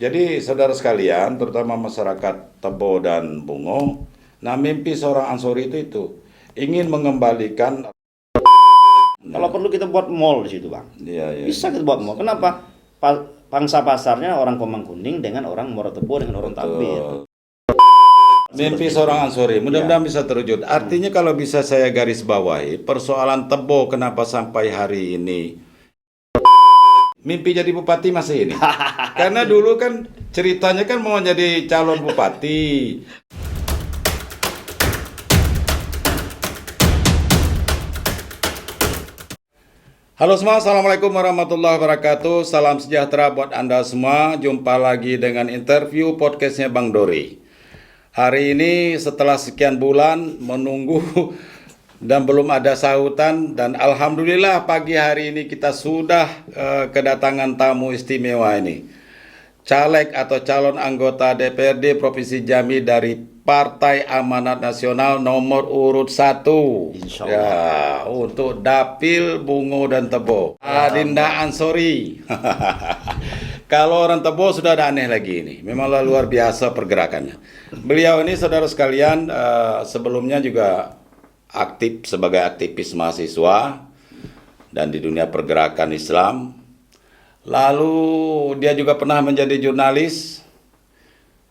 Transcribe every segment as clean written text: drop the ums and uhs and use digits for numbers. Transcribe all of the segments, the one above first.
Jadi saudara sekalian, terutama masyarakat Tebo dan Bungo, nah mimpi seorang Ansori itu ingin mengembalikan. Kalau perlu kita buat mall di situ, Bang. Iya, iya. Bisa kita buat mall. Kenapa? Pangsa pasarnya orang Komang Kuning dengan orang Muara Tebo dengan orang Tambir. Mimpi seorang Ansori, mudah-mudahan bisa terwujud. Artinya kalau bisa saya garis bawahi, persoalan Tebo kenapa sampai hari ini mimpi jadi bupati masih ini. Karena dulu kan ceritanya kan mau jadi calon bupati. Halo semua, Assalamualaikum warahmatullahi wabarakatuh. Salam sejahtera buat Anda semua. Jumpa lagi dengan interview podcastnya Bang Dori. Hari ini setelah sekian bulan menunggu dan belum ada sahutan, dan alhamdulillah pagi hari ini kita sudah kedatangan tamu istimewa ini. Caleg atau calon anggota DPRD Provinsi Jambi dari Partai Amanat Nasional nomor urut 1. Insya Allah. Ya, untuk Dapil, Bungo dan Tebo. Adinda Ansori. Kalau orang Tebo sudah ada aneh lagi ini. Memanglah luar biasa pergerakannya. Beliau ini saudara sekalian sebelumnya juga aktif sebagai aktivis mahasiswa dan di dunia pergerakan Islam. Lalu dia juga pernah menjadi jurnalis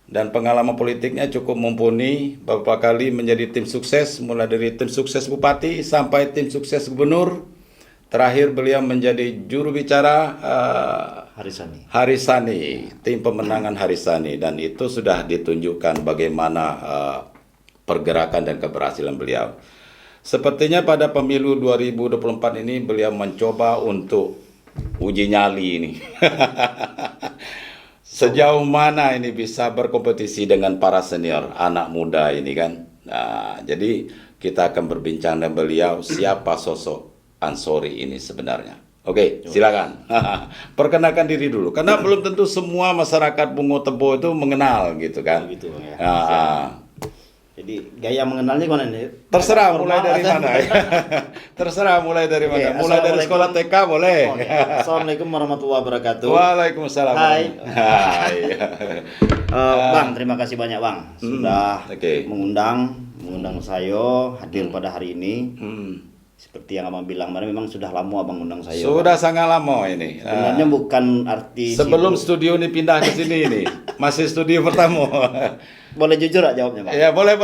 dan pengalaman politiknya cukup mumpuni. Beberapa kali menjadi tim sukses, mulai dari tim sukses bupati sampai tim sukses gubernur. Terakhir beliau menjadi juru bicara Harisani, tim pemenangan Harisani, dan itu sudah ditunjukkan bagaimana pergerakan dan keberhasilan beliau. Sepertinya pada pemilu 2024 ini beliau mencoba untuk uji nyali ini. Sejauh mana ini bisa berkompetisi dengan para senior, anak muda ini kan. Nah, jadi kita akan berbincang dengan beliau siapa sosok Ansori ini sebenarnya. Oke, silakan. Perkenalkan diri dulu, karena belum tentu semua masyarakat Bungo Tebo itu mengenal gitu kan. Gitu, Bang, ya. Jadi gaya mengenalnya gimana nih? terserah mulai dari mana. Terserah mulai dari mana. Mulai dari sekolah TK boleh. Oh, ya. Assalamualaikum warahmatullahi wabarakatuh. Waalaikumsalam. Hai. Hai. Bang, terima kasih banyak, Bang, sudah Oke. mengundang saya hadir pada hari ini. Seperti yang Abang bilang kemarin, memang sudah lama Abang undang saya. Sudah sangat lama ini. Sebenarnya bukan arti sebelum studio ini pindah ke sini ini, masih studio pertama. Boleh jujur gak jawabnya, Bang? Ya, boleh.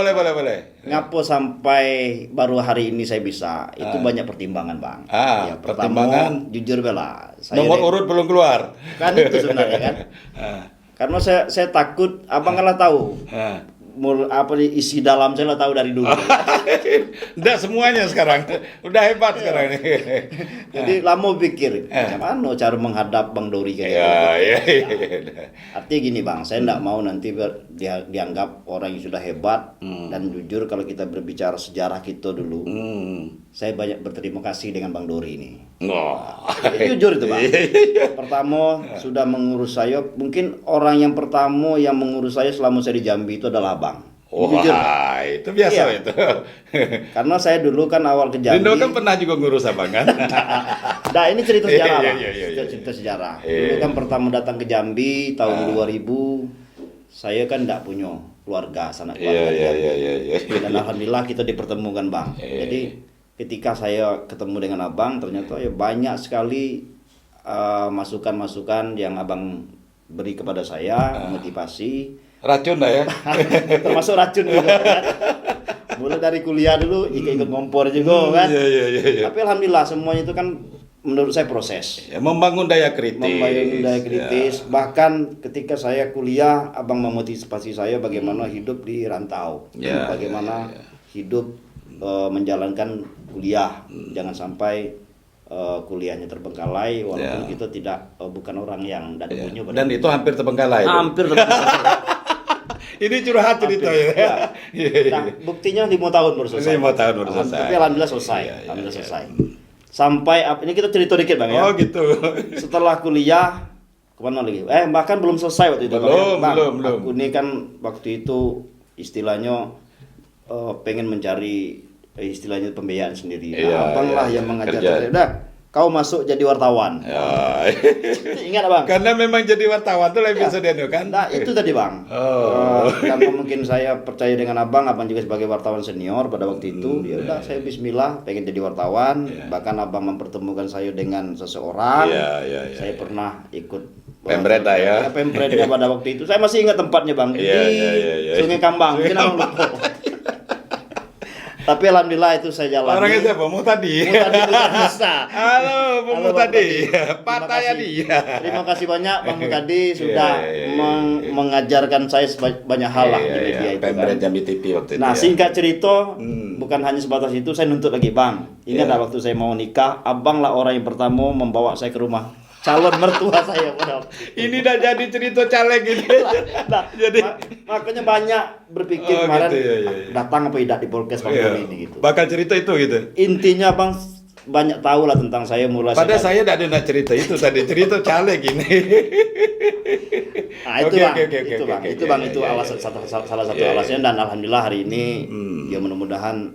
Ngapo sampai baru hari ini saya bisa? Itu banyak pertimbangan, Bang. Pertimbangan. Pertama, jujur bela. Nomor urut belum keluar. Kan itu sebenarnya kan. Karena saya takut, Abang kalah tahu. Isi dalam saya lah tahu dari dulu. Enggak semuanya sekarang. Udah hebat sekarang ini. Jadi lama pikir, macam mana cara menghadap Bang Dori kayak gitu. Artinya gini, Bang, saya enggak mau nanti dianggap orang yang sudah hebat. Dan jujur kalau kita berbicara sejarah kita dulu, saya banyak berterima kasih dengan Bang Dori ini. Jujur itu, Bang. Pertama sudah mengurus saya, mungkin orang yang pertama yang mengurus saya selama saya di Jambi itu adalah Abang. Jujur, Bang. Itu biasa itu. Karena saya dulu kan awal ke Jambi. Rindo kan pernah juga ngurus Abang kan? Nah, ini cerita sejarah, Bang. Iya. Cerita sejarah. Dulu kan pertama datang ke Jambi tahun 2000, saya kan enggak punya keluarga, sanak keluarga. Iya. Dan alhamdulillah kita dipertemukan, Bang. Jadi ketika saya ketemu dengan Abang, ternyata ya banyak sekali masukan-masukan yang Abang beri kepada saya, motivasi. Racun lah ya. Termasuk racun juga kan. Mulai dari kuliah dulu ikut ngompor juga kan. Iya. Tapi alhamdulillah semuanya itu kan menurut saya proses. Ya, membangun daya kritis. Bahkan ketika saya kuliah, Abang memotivasi saya bagaimana hidup di rantau. Bagaimana hidup menjalankan kuliah. Jangan sampai kuliahnya terbengkalai walaupun kita bukan orang yang tidak punya. Dan itu hampir terbengkalai. Hampir terbengkalai. Ini curhat cerita ya. Nah, buktinya 5 tahun baru selesai. 5 tahun baru selesai. Tapi alhamdulillah selesai. Selesai. Sampai ini kita cerita dikit, Bang, ya. Oh gitu. Setelah kuliah kemana lagi? Bahkan belum selesai waktu itu. Belum. Aku ini kan waktu itu istilahnya pengen mencari istilahnya pembiayaan sendiri. Abang lah yang mengajar saya. kau masuk jadi wartawan. Ya. Ingat bang? Karena memang jadi wartawan tuh episode itu kan. Nah itu tadi bang. Karena mungkin saya percaya dengan abang juga sebagai wartawan senior pada waktu itu. Ya udah saya Bismillah pengen jadi wartawan. Bahkan abang mempertemukan saya dengan seseorang. Saya pernah ikut Pempreda ya. Pempreda pada waktu itu. Saya masih ingat tempatnya bang. Di Sungai Kambang. Mungkin abang lupa. Tapi alhamdulillah itu saya jalani. Orangnya siapa? Mutadi. Halo, Bung Mutadi. Pataya dia. Terima kasih banyak Bang Mutadi sudah mengajarkan saya banyak hal lah di media itu. Pemret Jambi TV waktu itu. Nah, singkat cerita, bukan hanya sebatas itu, saya nuntut lagi Bang. Ingat waktu saya mau nikah, abang lah orang yang pertama membawa saya ke rumah calon mertua saya pada ini dah jadi cerita caleg gitu. Nah, jadi makanya banyak berpikir kemarin datang apa tidak di podcast Bang ini gitu. Bakal cerita itu gitu. Intinya Bang banyak tahu lah tentang saya mulai. Padahal saya tidak ada cerita itu tadi, cerita caleg ini. Nah itu bang, itu alasan salah satu alasannya, dan alhamdulillah hari ini ya mudah-mudahan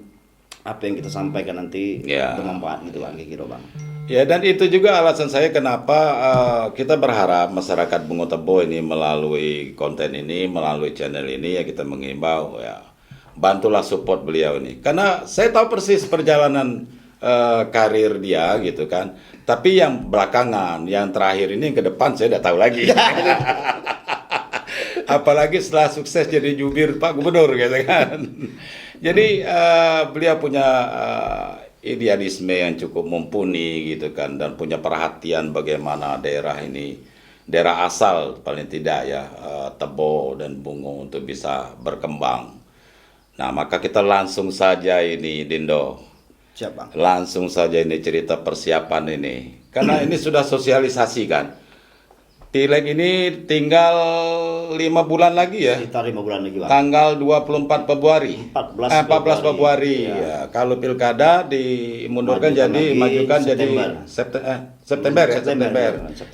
apa yang kita sampaikan nanti bermanfaat gitu bang, kira bang. Ya, dan itu juga alasan saya kenapa kita berharap masyarakat Bungo Tebo ini melalui konten ini, melalui channel ini ya kita mengimbau ya bantulah support beliau ini. Karena saya tahu persis perjalanan karir dia gitu kan. Tapi yang belakangan, yang terakhir ini yang ke depan saya tidak tahu lagi. Apalagi setelah sukses jadi jubir Pak Gubernur gitu kan. Jadi beliau punya idealisme yang cukup mumpuni gitu kan, dan punya perhatian bagaimana daerah ini, daerah asal paling tidak ya, Tebo dan Bungo untuk bisa berkembang. Nah maka kita langsung saja ini Dindo, siap bang, langsung saja ini cerita persiapan ini, karena ini sudah sosialisasi kan. Pileg ini tinggal 5 bulan lagi ya. Sekitar 5 bulan lagi, Bang. Tanggal 24 Februari. 14 Februari. Ya. Kalau pilkada dimundurkan jadi majukan jadi September.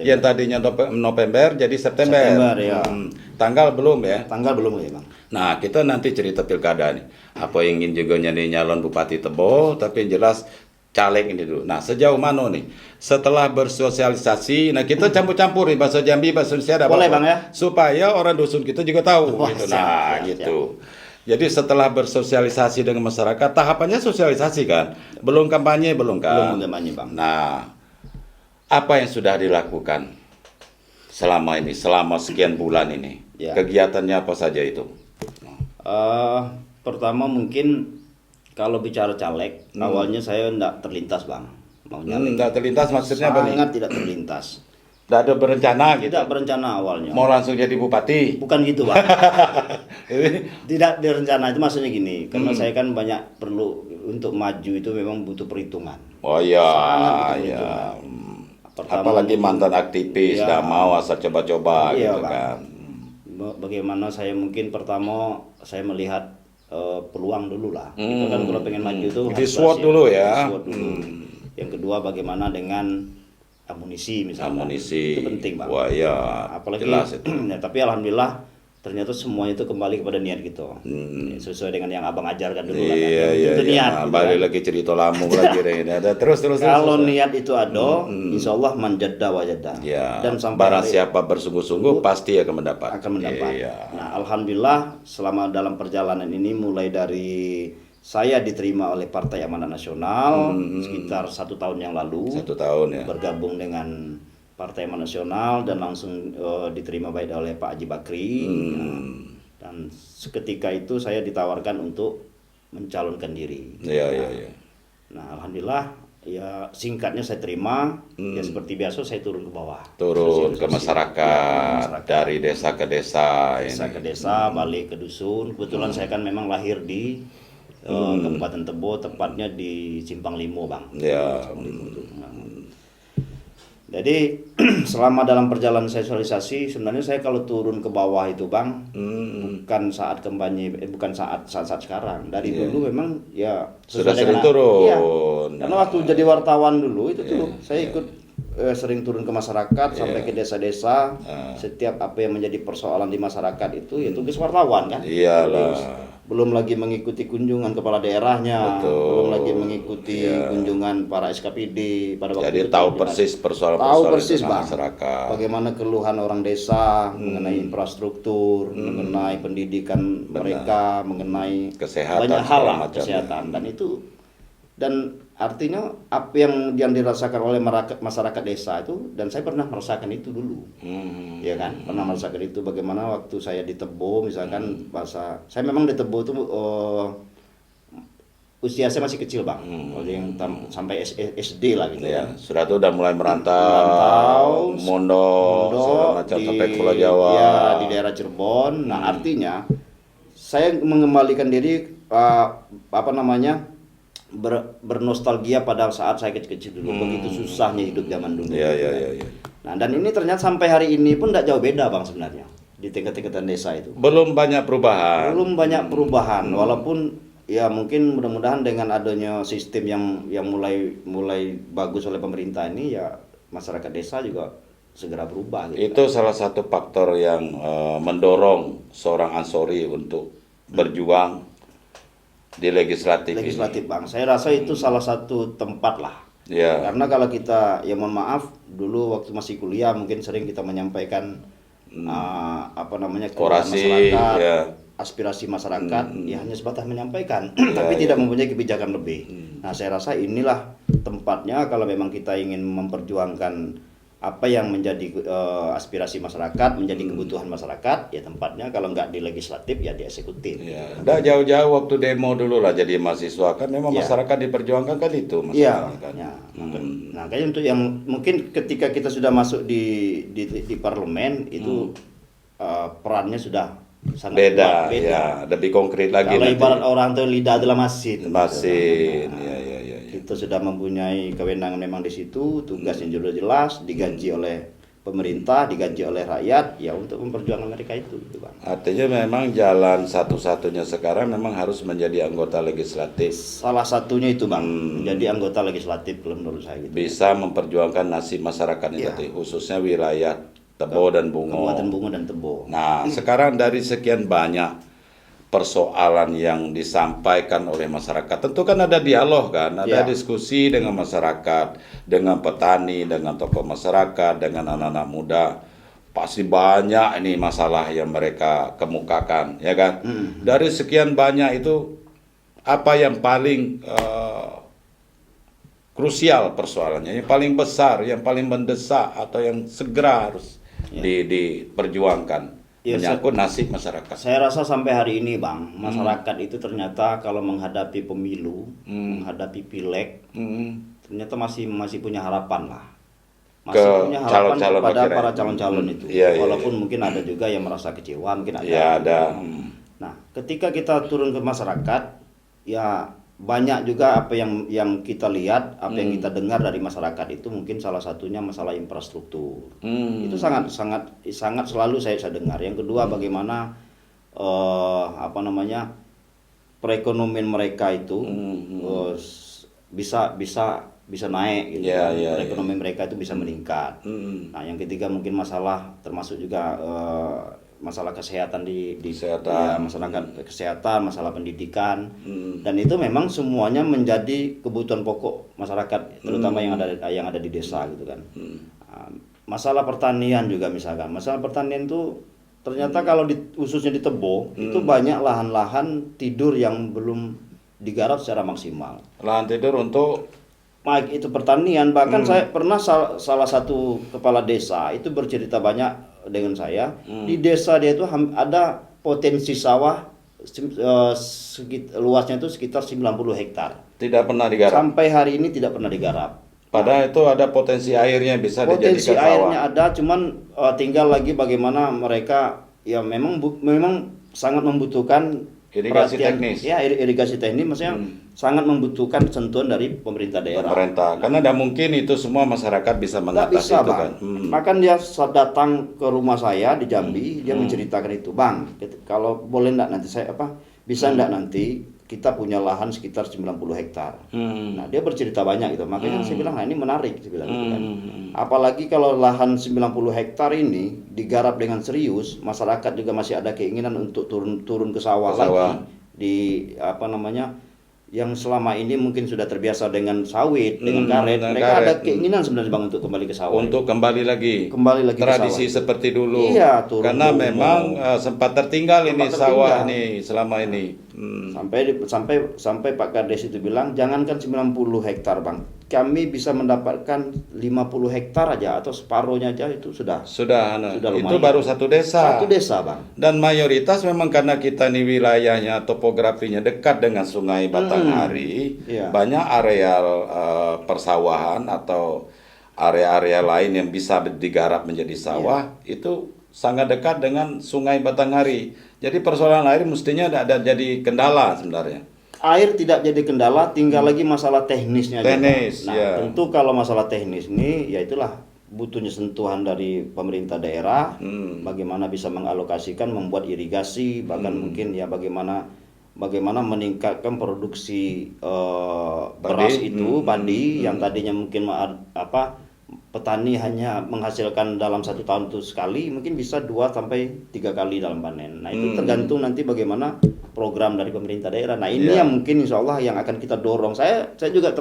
Yang tadinya November jadi September ya. Tanggal belum ya? Tanggal belum ya, Bang. Nah, kita nanti cerita pilkada nih. Apa yang ingin juga nyari nyalon Bupati Tebo, tapi yang jelas caleg ini dulu. Nah, sejauh mana nih? Setelah bersosialisasi, nah kita campur-campur nih bahasa Jambi, bahasa Indonesia ada boleh apa? Bang ya? Supaya orang dusun kita juga tahu gitu. Siap. Gitu. Jadi setelah bersosialisasi dengan masyarakat, tahapannya sosialisasi kan? Belum kampanye, belum kan? Belum kampanye, Bang. Nah, apa yang sudah dilakukan selama ini, selama sekian bulan ini? Ya. Kegiatannya apa saja itu? Pertama mungkin kalau bicara caleg, awalnya saya enggak terlintas bang, mau nyalek. Enggak terlintas maksudnya apa nih? Sangat tidak terlintas. Enggak ada berencana gitu? Tidak berencana awalnya. Mau langsung jadi bupati? Bukan gitu bang. Tidak direncana, itu maksudnya gini, karena saya kan banyak perlu untuk maju itu memang butuh perhitungan. Oh iya, iya. Apalagi mantan aktivis, tidak mau asal coba-coba gitu bang. kan. Bagaimana saya mungkin pertama saya melihat peluang dulu lah. Kita kan kalau pengen maju itu di SWOT dulu ya. SWOT dulu. Yang kedua bagaimana dengan amunisi misalnya. Amunisi. Itu penting Bang. Wah ya. Apalagi jelas itu. Ya, tapi alhamdulillah ternyata semuanya itu kembali kepada niat gitu. Sesuai dengan yang Abang ajarkan dulu kan. Iya. Niat. Nah, balik lagi cerita lamu lagi ini. Ada terus. Kalau niat itu ada, insya Allah manjadda wajadda. Ya. Dan sampai barang siapa bersungguh-sungguh pasti akan mendapat. Iya. Nah, alhamdulillah selama dalam perjalanan ini mulai dari saya diterima oleh Partai Amanat Nasional sekitar 1 tahun yang lalu. 1 tahun ya. Bergabung dengan Partai Amanat Nasional dan langsung diterima baik oleh Pak Haji Bakri. Dan seketika itu saya ditawarkan untuk mencalonkan diri. Iya. Nah, alhamdulillah ya singkatnya saya terima. Ya seperti biasa saya turun ke bawah. Turun ke masyarakat, dari desa ke desa. Ke desa, balik ke dusun. Kebetulan saya kan memang lahir di Kabupaten Tebo, tepatnya di Simpang Limo, Bang. Ya. Jadi selama dalam perjalanan sosialisasi, sebenarnya saya kalau turun ke bawah itu Bang, bukan saat kampanye, bukan saat sekarang. Dari dulu memang ya sudah sering turun. Iya. Karena waktu jadi wartawan dulu itu tuh saya ikut sering turun ke masyarakat sampai ke desa-desa. Setiap apa yang menjadi persoalan di masyarakat itu ya tugas wartawan kan. Iyalah. Terus belum lagi mengikuti kunjungan kepala daerahnya, Betul. belum lagi mengikuti kunjungan para SKPD pada waktu Jadi itu. tahu persis persoalan-persoalan persis, di tengah Bang. masyarakat. Bagaimana keluhan orang desa mengenai infrastruktur, mengenai pendidikan mereka, mengenai Kesehatan, banyak hal segala lah, macam. kesehatan dan artinya apa yang dirasakan oleh masyarakat desa itu, dan saya pernah merasakan itu dulu. Ya kan, pernah merasakan itu bagaimana waktu saya di Tebo misalkan, saya memang di Tebo itu usia saya masih kecil, Bang. Kalau yang sampai SD lah gitu Ya, kan. sudah tuh udah mulai merantau, mondok, segala macam sampai Pulau Jawa. Ya, di daerah Cirebon. Nah, artinya saya mengembalikan diri bernostalgia pada saat saya kecil-kecil dulu. Begitu susahnya hidup zaman dulu. Iya. Nah, dan ini ternyata sampai hari ini pun tidak jauh beda, Bang, sebenarnya di tingkat-tingkatan desa itu. Belum banyak perubahan. Walaupun ya mungkin mudah-mudahan dengan adanya sistem yang mulai bagus oleh pemerintah ini, ya masyarakat desa juga segera berubah gitu. Itu salah satu faktor yang mendorong seorang Ansori untuk berjuang di legislatif Bang. Saya rasa itu salah satu tempat lah. Ya. Karena kalau kita, ya mohon maaf, dulu waktu masih kuliah mungkin sering kita menyampaikan keluhan Orasi, masyarakat, ya. aspirasi masyarakat, ya hanya sebatas menyampaikan, tapi tidak mempunyai kebijakan lebih. Nah, saya rasa inilah tempatnya kalau memang kita ingin memperjuangkan apa yang menjadi aspirasi masyarakat, menjadi kebutuhan masyarakat, ya tempatnya kalau nggak di legislatif ya di eksekutif. Ya, udah jauh-jauh waktu demo dulu lah jadi mahasiswa kan memang masyarakat diperjuankan kan itu Iya. masalahnya kan. Ya. Nah, kayaknya untuk yang mungkin ketika kita sudah masuk di parlemen itu perannya sudah sangat Beda, kuat, ya, lebih konkret lagi. Kalau nanti. ibarat orang tuh lidah adalah masin. Masin, Nah, ya. kita sudah mempunyai kewenangan memang di situ, tugasnya sudah jelas, digaji oleh pemerintah, digaji oleh rakyat, ya untuk memperjuangkan mereka itu, gitu, Bang. Artinya memang jalan satu-satunya sekarang memang harus menjadi anggota legislatif. Salah satunya itu, Bang, menjadi anggota legislatif kalau menurut saya gitu. Bisa memperjuangkan nasib masyarakatnya tadi, khususnya wilayah Tebo dan Bungo. Kabupaten Bungo dan Tebo. Nah, sekarang dari sekian banyak persoalan yang disampaikan oleh masyarakat, tentu kan ada dialog kan, ada diskusi dengan masyarakat, dengan petani, dengan tokoh masyarakat, dengan anak-anak muda. Pasti banyak ini masalah yang mereka kemukakan, ya kan? Dari sekian banyak itu, apa yang paling krusial persoalannya, yang paling besar, yang paling mendesak, atau yang segera harus diperjuangkan? Menyangkut nasib masyarakat. Saya rasa sampai hari ini, Bang, masyarakat itu ternyata kalau menghadapi pemilu, menghadapi pileg, ternyata masih punya harapan lah. Masih punya harapan calon-calon kepada akhirnya. para calon-calon itu. Iya. Walaupun mungkin ada juga yang merasa kecewa, mungkin ada. Ya, ada. Nah, ketika kita turun ke masyarakat, ya banyak juga apa yang kita lihat, apa yang kita dengar dari masyarakat itu mungkin salah satunya masalah infrastruktur. Itu sangat selalu saya dengar. Yang kedua, bagaimana perekonomian mereka itu bisa naik gitu. Perekonomian mereka itu bisa meningkat. Nah, yang ketiga mungkin masalah termasuk juga masalah kesehatan di kesehatan. masyarakat, kesehatan, masalah pendidikan, dan itu memang semuanya menjadi kebutuhan pokok masyarakat, terutama yang ada di desa gitu kan. Masalah pertanian juga misalkan, masalah pertanian itu ternyata kalau khususnya di Tebo itu banyak lahan-lahan tidur yang belum digarap secara maksimal. Lahan tidur untuk Baik itu pertanian, bahkan saya pernah salah satu kepala desa itu bercerita banyak dengan saya. Di desa dia itu ada potensi sawah luasnya itu sekitar 90 hektar. tidak pernah digarap. Sampai hari ini tidak pernah digarap. Padahal itu ada potensi airnya bisa Potensi dijadikan sawah. airnya ada, cuman tinggal lagi bagaimana mereka ya memang sangat membutuhkan Irigasi perhatian. teknis. Ya, irigasi teknis maksudnya sangat membutuhkan sentuhan dari pemerintah daerah. Pemerintah, karena tidak mungkin itu semua masyarakat bisa Nggak mengatasi bisa, itu Bang. kan. Bahkan dia datang ke rumah saya di Jambi, dia menceritakan itu, Bang. Kalau boleh enggak nanti bisa enggak nanti kita punya lahan sekitar 90 hektar. Nah, dia bercerita banyak gitu. Makanya saya bilang, nah ini menarik, saya bilang gitu kan. Apalagi kalau lahan 90 hektar ini digarap dengan serius, masyarakat juga masih ada keinginan untuk turun ke sawah lagi di apa namanya? Yang selama ini mungkin sudah terbiasa dengan sawit, dengan karet, mereka ada keinginan sebenarnya Bang untuk kembali ke sawah. Untuk kembali lagi ke tradisi sawah. seperti dulu. Iya, turun karena memang sempat tertinggal ini sawah ini selama ini. Sampai Pak Kades itu bilang, jangankan 90 hektar Bang, kami bisa mendapatkan 50 hektar aja atau separuhnya aja itu sudah Itu lumayan. baru satu desa. Satu desa Bang. Dan mayoritas memang karena kita ini wilayahnya topografinya dekat dengan Sungai Batanghari, banyak areal persawahan atau area-area lain yang bisa digarap menjadi sawah itu sangat dekat dengan Sungai Batanghari. Jadi persoalan air mestinya ada jadi kendala sebenarnya. Air tidak jadi kendala, tinggal lagi masalah teknisnya. Nah, tentu kalau masalah teknis ini, ya itulah butuhnya sentuhan dari pemerintah daerah, bagaimana bisa mengalokasikan, membuat irigasi, bahkan mungkin ya bagaimana meningkatkan produksi beras itu, padi yang tadinya mungkin petani hanya menghasilkan dalam 1 tahun itu sekali, mungkin bisa 2-3 kali dalam panen. Nah itu tergantung nanti bagaimana program dari pemerintah daerah. Nah ini yang mungkin insya Allah yang akan kita dorong. Saya juga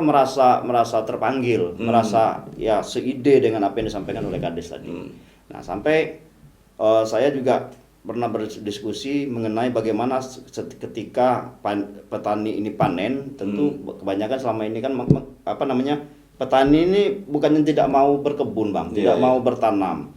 merasa terpanggil, merasa ya seide dengan apa yang disampaikan oleh Kades tadi. Nah sampai saya juga pernah berdiskusi mengenai bagaimana ketika petani ini panen, tentu kebanyakan selama ini kan petani ini bukannya tidak mau berkebun Bang, tidak mau bertanam.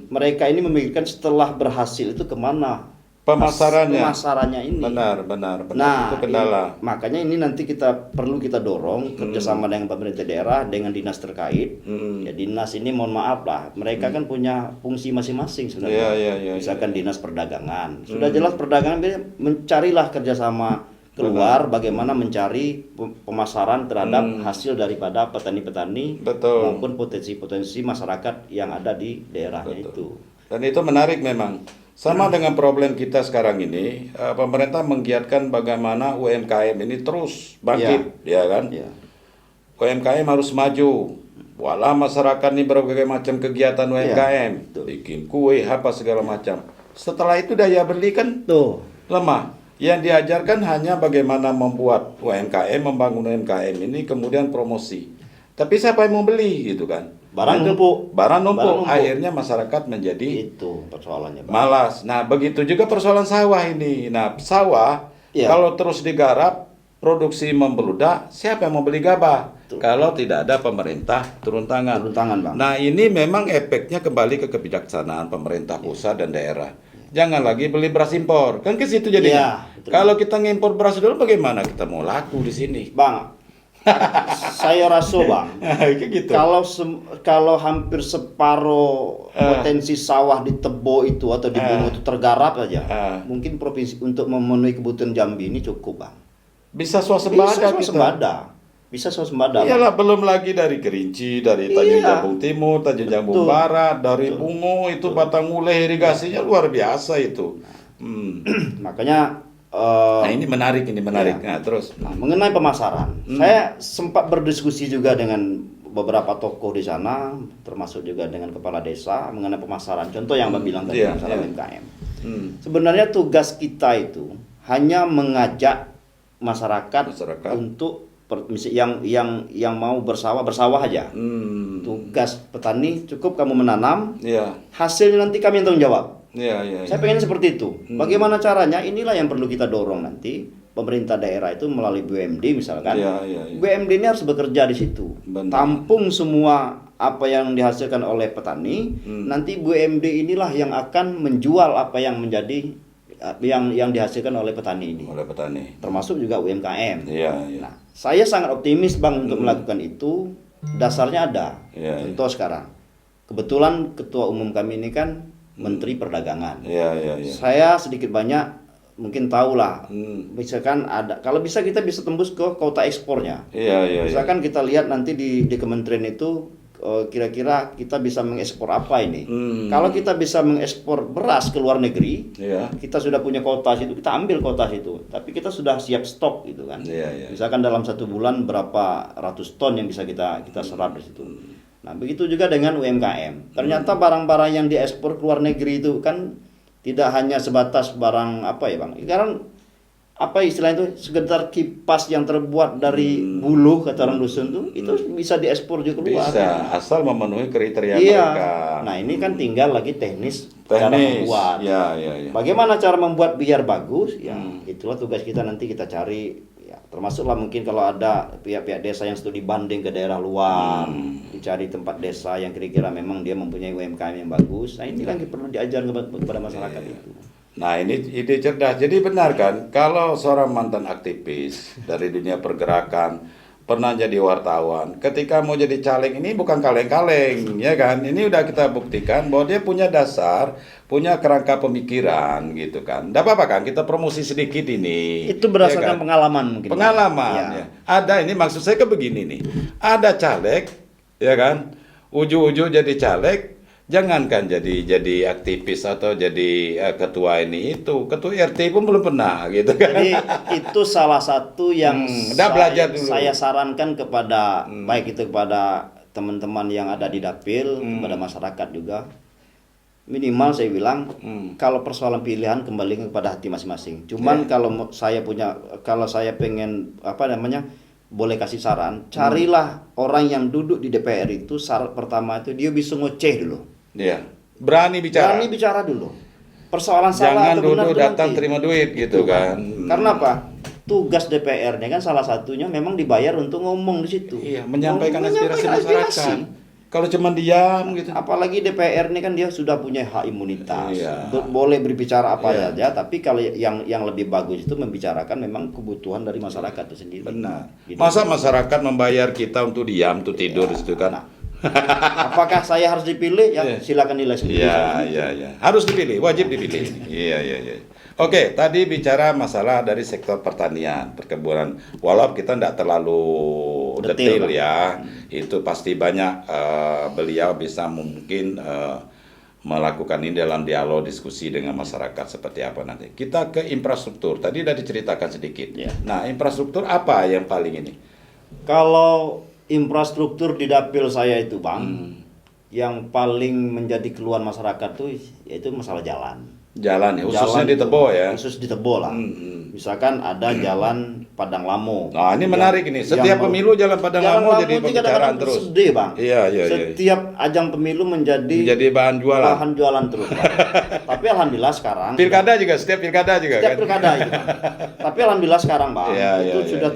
Mereka ini memikirkan setelah berhasil itu kemana pemasarannya ini. Benar, nah, itu kendala. Makanya ini nanti perlu kita dorong kerjasama dengan pemerintah daerah, dengan dinas terkait. Ya dinas ini mohon maaf lah, mereka kan punya fungsi masing-masing sebenarnya. Misalkan dinas perdagangan, sudah jelas perdagangan mencarilah kerjasama keluar bagaimana mencari pemasaran terhadap hasil daripada petani-petani maupun potensi-potensi masyarakat yang ada di daerahnya itu. Dan itu menarik memang. Sama dengan problem kita sekarang ini, pemerintah menggiatkan bagaimana UMKM ini terus bangkit, ya kan? UMKM harus maju. Walau masyarakat ini berbagai macam kegiatan UMKM, bikin kue, apa segala macam. Setelah itu daya beli kan lemah. Yang diajarkan hanya bagaimana membuat UMKM, membangun UMKM ini, kemudian promosi. Tapi siapa yang mau beli gitu kan? Barang numpuk. Akhirnya masyarakat menjadi itu persoalannya Bang. Malas. Nah begitu juga persoalan sawah ini. Nah sawah kalau terus digarap, produksi membeludak, siapa yang mau beli gabah? Kalau tidak ada pemerintah turun tangan. Bang. Nah ini memang efeknya kembali ke kebijaksanaan pemerintah pusat dan daerah. Jangan lagi beli beras impor, kan ke situ jadinya. Kalau kita ngimpor beras dulu, bagaimana kita mau laku di sini, Bang? Saya rasa Bang, gitu. Kalau hampir separuh potensi sawah di Tebo itu atau di Bungo itu tergarap saja, mungkin provinsi untuk memenuhi kebutuhan Jambi ini cukup Bang. Bisa swasembada. Bisa swasembada. Iyalah, belum lagi dari Kerinci, dari Tanjung Jambung Timur, Tanjung Jambung Barat, dari Bungo itu Batang Uleh, irigasinya luar biasa itu. Makanya nah ini menarik. Nah, terus mengenai pemasaran, saya sempat berdiskusi juga dengan beberapa tokoh di sana, termasuk juga dengan kepala desa mengenai pemasaran. Contoh yang Mbak bilang tadi masalah UMKM. Sebenarnya tugas kita itu hanya mengajak masyarakat. Untuk yang mau bersawah aja. Tugas petani cukup kamu menanam, hasilnya nanti kami yang tanggung jawab. Saya pengen seperti itu. Bagaimana caranya? Inilah yang perlu kita dorong nanti. Pemerintah daerah itu melalui BUMD misalkan. BUMD ini harus bekerja di situ. Tampung semua apa yang dihasilkan oleh petani. Nanti BUMD inilah yang akan menjual apa yang menjadi yang dihasilkan oleh petani ini. Termasuk juga UMKM. Nah, saya sangat optimis Bang untuk melakukan itu. Dasarnya ada. Contoh sekarang. Kebetulan ketua umum kami ini kan Menteri Perdagangan. Saya sedikit banyak mungkin tahulah. Misalkan ada, kalau bisa kita bisa tembus ke kota ekspornya. Misalkan kita lihat nanti di kementerian itu kira-kira kita bisa mengekspor apa ini. Kalau kita bisa mengekspor beras ke luar negeri, kita sudah punya kuota situ, kita ambil kuota situ. Tapi kita sudah siap stok gitu kan. Misalkan dalam 1 bulan berapa ratus ton yang bisa kita serap di situ. Nah, begitu juga dengan UMKM. Ternyata barang-barang yang diekspor ke luar negeri itu kan tidak hanya sebatas barang apa ya, Bang. Sekarang apa istilah itu, sekedar kipas yang terbuat dari buluh kata orang dusun tuh, itu bisa diekspor juga keluar. Bisa, asal memenuhi kriteria iya. mereka. Nah, ini kan tinggal lagi teknis cara membuat. Ya. Bagaimana cara membuat biar bagus? Ya, itulah tugas kita, nanti kita cari. Ya, termasuklah mungkin kalau ada pihak-pihak desa yang studi banding ke daerah luar, dicari tempat desa yang kira-kira memang dia mempunyai UMKM yang bagus. Nah, ini kan perlu diajar kepada masyarakat itu. Nah, ini ide cerdas. Jadi benar kan, kalau seorang mantan aktivis dari dunia pergerakan, pernah jadi wartawan, ketika mau jadi caleg ini bukan kaleng-kaleng, ya kan? Ini udah kita buktikan bahwa dia punya dasar, punya kerangka pemikiran gitu kan. Tidak apa-apa kan, kita promosi sedikit ini. Itu berdasarkan ya kan? Pengalaman mungkin. Pengalaman, ya. Ya. Ada, ini maksud saya ke begini nih. Ada caleg, ya kan? Ujung-ujung jadi caleg, jangankan jadi aktivis atau jadi ketua ini itu, ketua RT pun belum pernah gitu kan. Jadi itu salah satu yang belajar dulu. Saya sarankan kepada baik itu kepada teman-teman yang ada di dapil, kepada masyarakat juga. Minimal saya bilang kalau persoalan pilihan kembali kepada hati masing-masing. Cuman kalau saya pengen boleh kasih saran, carilah orang yang duduk di DPR itu, syarat pertama itu dia bisa ngoceh dulu. Iya. Berani bicara dulu. Persoalan salah jangan atau benar dulu datang nanti terima duit gitu kan. Karena apa? Tugas DPR-nya kan salah satunya memang dibayar untuk ngomong di situ. Iya, menyampaikan aspirasi masyarakat. Kalau cuma diam gitu. Apalagi DPR ini kan dia sudah punya hak imunitas. Boleh berbicara apa saja, tapi kalau yang lebih bagus itu membicarakan memang kebutuhan dari masyarakat itu sendiri. Benar. Gitu. Masa masyarakat membayar kita untuk diam, untuk tidur di situ kan? Nah, apakah saya harus dipilih? Ya, silakan nilai sendiri. Iya. Harus dipilih, wajib dipilih. Iya. Oke, tadi bicara masalah dari sektor pertanian, perkebunan. Walau kita tidak terlalu detail ya, itu pasti banyak beliau bisa mungkin melakukan ini dalam dialog diskusi dengan masyarakat seperti apa nanti. Kita ke infrastruktur. Tadi sudah diceritakan sedikit. Nah, infrastruktur apa yang paling ini? Kalau infrastruktur di dapil saya itu, Bang, yang paling menjadi keluhan masyarakat tuh yaitu masalah jalan. Jalan ya, khususnya di Tebo ya. Khusus di Tebo lah. Misalkan ada jalan Padang Lamo. Nah, ini menarik ini. Setiap pemilu jalan Padang Lamo jadi pembicaraan terus. Sedih, Bang. Iya. Setiap ajang pemilu menjadi bahan jualan. Bahan jualan terus, Bang. Tapi alhamdulillah sekarang pilkada juga, setiap pilkada juga kan. Pilkada itu, Bang. Tapi alhamdulillah sekarang, Bang, itu sudah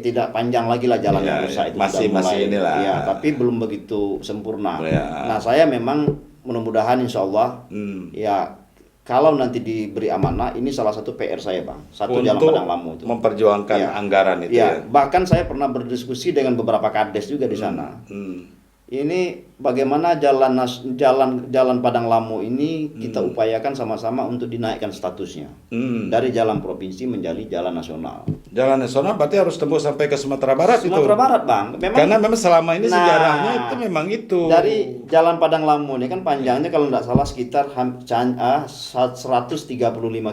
tidak panjang lagi lah jalan yang rusak itu. Masih inilah. Ya, tapi belum begitu sempurna. Nah, saya memang mudah-mudahan insya Allah ya kalau nanti diberi amanah, ini salah satu PR saya, Bang. Satu untuk jalan Padang Lamo itu. Memperjuangkan anggaran itu ya. Bahkan saya pernah berdiskusi dengan beberapa kades juga di sana. Ini bagaimana jalan Padang Lamo ini kita upayakan sama-sama untuk dinaikkan statusnya dari jalan provinsi menjadi jalan nasional. Jalan nasional berarti harus tembus sampai ke Sumatera Barat itu. Sumatera Barat, Bang. Karena memang selama ini sejarahnya itu memang itu. Dari jalan Padang Lamo ini kan panjangnya kalau tidak salah sekitar 135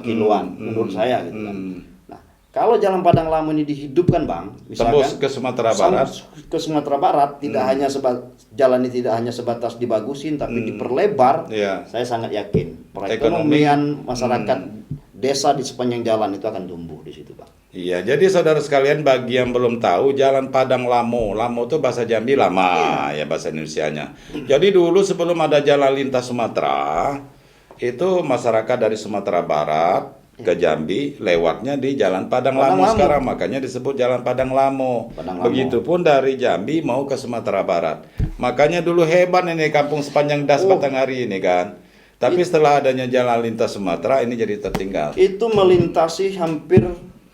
kiloan menurut saya gitu kan. Kalau jalan Padang Lamo ini dihidupkan, Bang, misalkan tembus ke Sumatera Barat. Ke Sumatera Barat tidak hanya jalan ini tidak hanya sebatas dibagusin tapi diperlebar. Saya sangat yakin perekonomian masyarakat desa di sepanjang jalan itu akan tumbuh di situ, Bang. Iya, jadi saudara sekalian bagi yang belum tahu, jalan Padang Lamo itu bahasa Jambi lama ya bahasa Indonesianya. Jadi dulu sebelum ada jalan lintas Sumatera, itu masyarakat dari Sumatera Barat ke Jambi lewatnya di Jalan Padang Lamo sekarang, makanya disebut Jalan Padang Lamo. Begitupun dari Jambi mau ke Sumatera Barat. Makanya dulu hebat ini kampung sepanjang das Batanghari ini kan. Tapi setelah adanya jalan lintas Sumatera ini jadi tertinggal. Itu melintasi hampir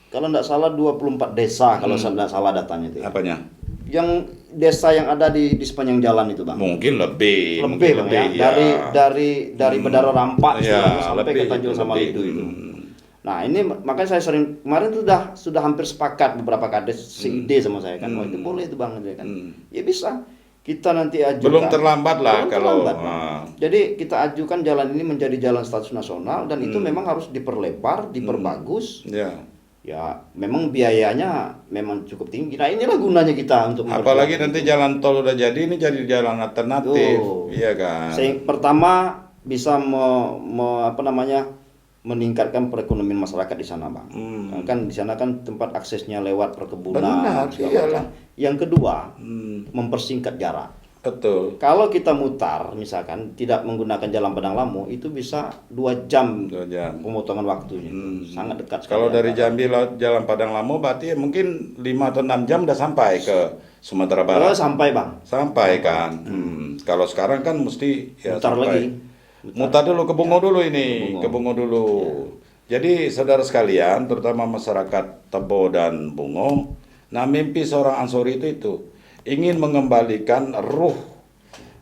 kalau tidak salah 24 desa kalau saya tidak salah datanya itu. Apanya? Yang desa yang ada di sepanjang jalan itu, Bang. Mungkin lebih Bang, ya. Dari Bedara Rampak sampai ke Tanjung Samal itu. Nah ini makanya saya sering kemarin tuh sudah hampir sepakat beberapa kades seide sama saya kan, itu boleh itu bang, kan? Ya bisa kita nanti ajukan. Belum terlambat lah Belum kalau. terlambat, Bang. Jadi kita ajukan jalan ini menjadi jalan status nasional dan itu memang harus diperlebar, diperbagus. Ya memang biayanya memang cukup tinggi. Nah inilah gunanya kita untuk. Apalagi nanti jalan tol udah jadi, ini jadi jalan alternatif, iya kan? Pertama bisa meningkatkan perekonomian masyarakat di sana, Bang. Kan di sana kan tempat aksesnya lewat perkebunan. Benar, iyalah. Yang kedua, mempersingkat jarak. Betul. Kalau kita mutar, misalkan tidak menggunakan jalan Padang Lamu, itu bisa 2 jam, pemotongan waktunya. Sangat dekat sekali. Kalau dari Jambi lewat jalan Padang Lamu, berarti mungkin 5 atau 6 jam udah sampai ke Sumatera Barat. Sampai, Bang. Sampai kan. Kalau sekarang kan mesti ya mutar sampai. lagi. Mutar dulu ke Bungo dulu ini, ke Bungo dulu. Jadi saudara sekalian, terutama masyarakat Tebo dan Bungo, nah mimpi seorang Ansori itu ingin mengembalikan ruh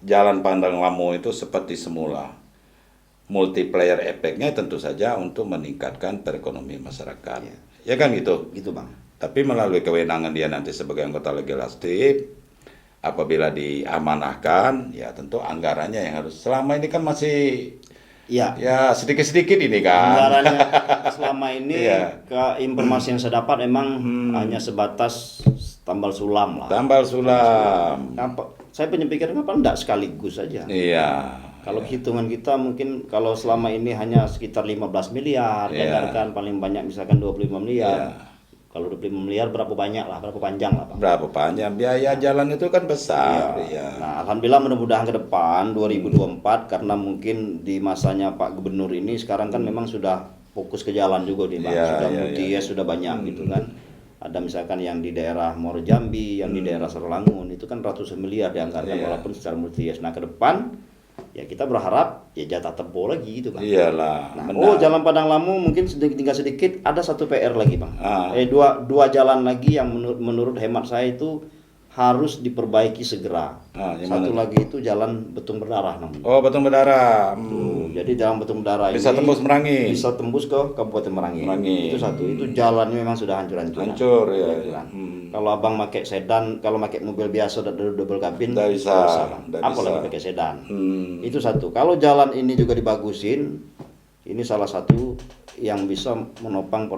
jalan Padang Lamu itu seperti semula. Multiplier efeknya tentu saja untuk meningkatkan perekonomian masyarakat. Ya kan gitu? Gitu, Bang. Tapi melalui kewenangan dia nanti sebagai anggota legislatif, apabila diamanahkan, ya tentu anggarannya yang harus. Selama ini kan masih ya sedikit-sedikit ini kan. Anggarannya selama ini ke informasi yang saya dapat memang hanya sebatas tambal sulam lah. Tambal sulam. Saya punya pikiran kenapa enggak sekaligus saja. Iya. Kalau hitungan kita mungkin kalau selama ini hanya sekitar 15 miliar, kan paling banyak misalkan 25 miliar. Kalau 25 miliar berapa banyak lah, berapa panjang lah, Pak? Berapa panjang, biaya jalan itu kan besar. Nah, alhamdulillah mudah-mudahan ke depan 2024 karena mungkin di masanya Pak Gubernur ini sekarang kan memang sudah fokus ke jalan juga nih, Bang. Sudah multi-yes, sudah banyak gitu kan. Ada misalkan yang di daerah Muaro Jambi, yang di daerah Sarolangun, itu kan ratusan miliar dianggarkan walaupun secara multi-yes. Nah, ke depan ya kita berharap ya jatah Tebo lagi gitu, Bang. Iyalah. Nah, jalan Padang Lamu mungkin tinggal sedikit, ada satu PR lagi, Bang. Dua jalan lagi yang menurut hemat saya itu harus diperbaiki segera. Satu lagi itu jalan Betung Berdarah namanya. Oh, Betung Berdarah. Jadi jalan Betung Berdarah bisa ini tembus Merangin. Bisa tembus ke Kabupaten Merangin. Itu satu. Itu jalannya memang sudah hancur-hancur. Hancur ya. Kalau abang pakai sedan, kalau pakai mobil biasa double kabin, nggak bisa. Apalagi pakai sedan. Itu satu. Kalau jalan ini juga dibagusin, ini salah satu yang bisa menopang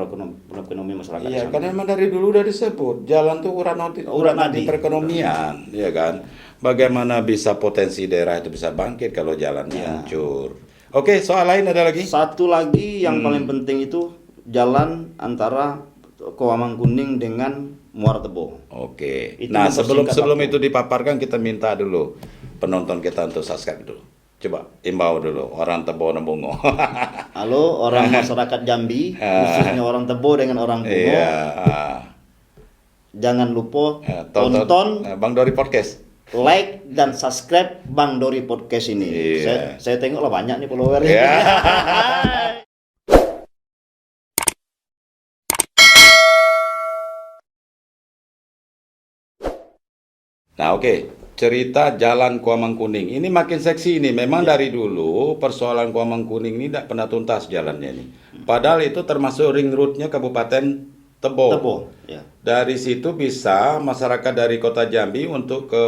perekonomian masyarakat. Iya, karena memang dari dulu udah disebut jalan tuh urat nadi perekonomian, ya kan. Bagaimana bisa potensi daerah itu bisa bangkit kalau jalannya hancur. Oke, soal lain ada lagi? Satu lagi yang paling penting itu jalan antara Kawamang Kuning dengan Muara Tebo. Oke. Nah, sebelum itu dipaparkan kita minta dulu penonton kita untuk subscribe dulu. Coba imbau dulu orang Tebo dan Bungo. Halo orang masyarakat Jambi, khususnya orang Tebo dengan orang Bungo. Jangan lupa tonton Bang Dori Podcast. Like dan subscribe Bang Dori Podcast ini. Saya tengok lah banyak nih followernya. Nah, oke. Cerita Jalan Kawamang Kuning ini makin seksi ini. Memang dari dulu persoalan Kawamang Kuning ini tidak pernah tuntas jalannya ini. Padahal itu termasuk ring road-nya Kabupaten Tebo. Dari situ bisa masyarakat dari Kota Jambi untuk ke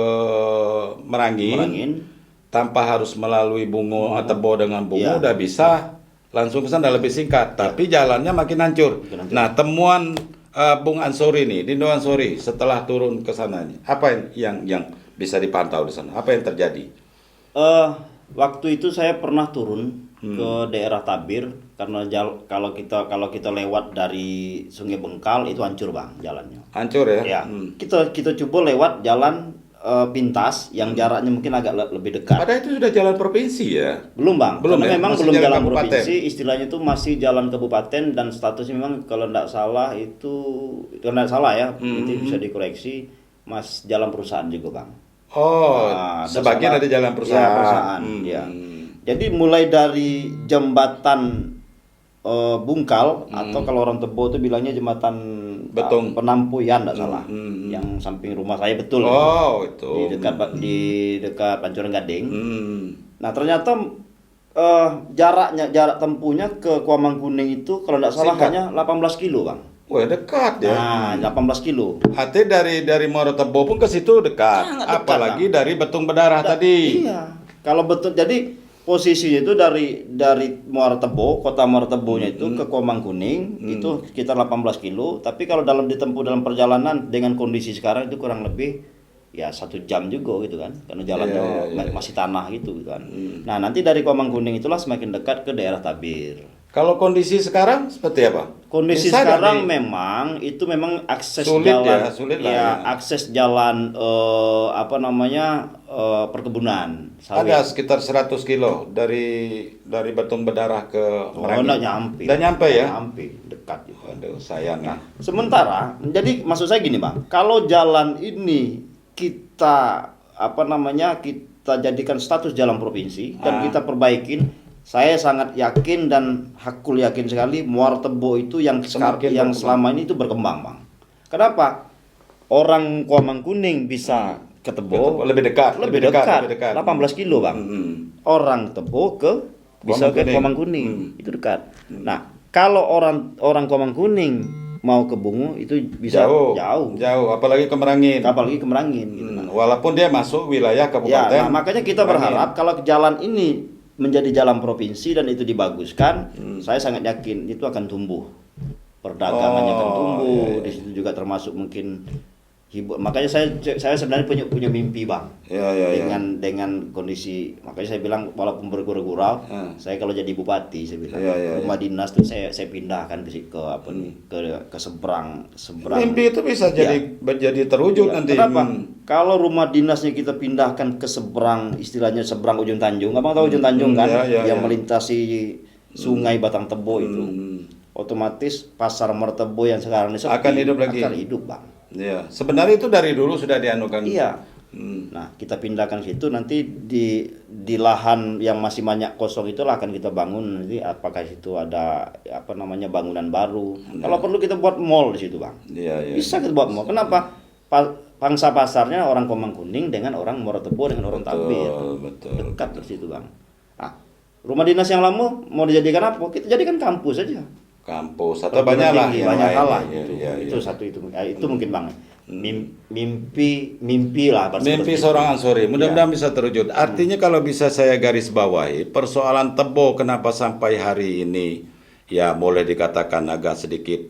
Merangin tanpa harus melalui Bungo atau Tebo dengan Bungo udah bisa langsung ke sana lebih singkat. Tapi jalannya makin hancur. Nah, temuan Bung Ansori nih, Dindo Ansori setelah turun ke sana nih, apa yang bisa dipantau di sana? Apa yang terjadi? Waktu itu saya pernah turun ke daerah Tabir karena kalau kita lewat dari Sungai Bengkal itu hancur, Bang, jalannya. Hancur ya? Ya. Kita coba lewat jalan pintas yang jaraknya mungkin agak lebih dekat. Padahal itu sudah jalan provinsi ya? Belum, Bang. Belum karena ya? memang Masih belum jalan kabupaten. provinsi, istilahnya itu masih jalan kabupaten dan statusnya memang kalau tidak salah itu itu bisa dikoreksi jalan perusahaan juga, Bang. Oh, sebagian ada jalan perusahaan. Ya, perusahaan. Ya. Jadi mulai dari jembatan Bungkal atau kalau orang Tebo itu bilangnya jembatan Betung. Penampuyan, tidak salah. Yang samping rumah saya betul. Oh, itu. Di dekat Pancoran Gading. Nah, ternyata jarak tempuhnya ke Kuamangkuning itu kalau tidak salah Singkat. hanya 18 kilo, Bang. Wah, dekat ya. Nah, 18 kilo. Artinya dari Muara Tebo pun ke situ dekat. Sangat dekat, Apalagi dari Betung Bedarah tadi. Iya. Kalau betul, jadi posisinya itu dari Muara Tebo, kota Muara Tebonya itu ke Kuamangkuning itu sekitar 18 kilo. Tapi kalau ditempuh dalam perjalanan dengan kondisi sekarang itu kurang lebih ya 1 jam juga gitu kan, karena jalannya masih tanah gitu kan. Nah, nanti dari Kuamangkuning itulah semakin dekat ke daerah Tabir. Kalau kondisi sekarang seperti apa? Kondisi Bisa sekarang dari- memang itu memang akses Sulit jalan ya, sulit lah ya, ya. akses jalan perkebunan sawit. Ada sekitar 100 kilo dari Betung Bedarah ke Merangin. Enggak nyampe. Udah nyampe ya? Nggak nyampe, dekat gitu. Aduh, sayang ya. Sementara, jadi maksud saya gini, Bang, kalau jalan ini kita kita jadikan status jalan provinsi dan kita perbaikin, saya sangat yakin dan hakul yakin sekali Muara Tebo itu yang Semakin yang berkembang. selama ini itu berkembang, Bang. Kenapa? Orang Kuamangkuning bisa ke Tebo Lebih dekat, lebih dekat, 18 kilo, Bang. Orang Tebo ke bisa ke Kuamangkuning, itu dekat. Nah, kalau orang Kuamangkuning mau ke Bungu itu bisa jauh. Apalagi ke Merangin. Apalagi ke Merangin gitu. Walaupun dia masuk wilayah Ya, kabupaten. nah, makanya kita berharap kalau jalan ini menjadi jalan provinsi dan itu dibaguskan, saya sangat yakin itu akan tumbuh. Perdagangannya akan tumbuh, di situ juga termasuk mungkin makanya saya sebenarnya punya mimpi, Bang. Ya. Dengan kondisi, makanya saya bilang walaupun bergurau-gurau, saya kalau jadi bupati saya bilang rumah dinas tuh saya pindahkan ke seberang. Mimpi itu bisa jadi terwujud nanti. Kenapa? Kalau rumah dinasnya kita pindahkan ke seberang, istilahnya seberang ujung Tanjung. Abang tahu ujung Tanjung kan? Yang melintasi sungai Batang Tebo itu. Otomatis pasar Mertebo yang sekarang ini sepi, Akan hidup lagi. Akan hidup, Bang. Iya, sebenarnya itu dari dulu sudah dianukan. Iya. Nah, kita pindahkan situ, nanti di lahan yang masih banyak kosong itulah akan kita bangun nanti, apakah situ ada bangunan baru. Kalau perlu kita buat mall di situ, Bang. Iya. Bisa kita buat mall. Kenapa? Pangsa pasarnya orang Kuamangkuning dengan orang Muara Tebo dengan orang Tabir. Betul. Dekat di situ, Bang. Nah, rumah dinas yang lama mau dijadikan apa? Kita jadikan kampus saja. Kampus atau banyak lah yang Banyak lain. hal lah Iya, gitu. iya. Itu satu itu. Itu mungkin, Bang. Mimpi lah. Mimpi seorang Ansori, mudah-mudahan bisa terwujud. Artinya kalau bisa saya garis bawahi, persoalan Tebo kenapa sampai hari ini ya boleh dikatakan agak sedikit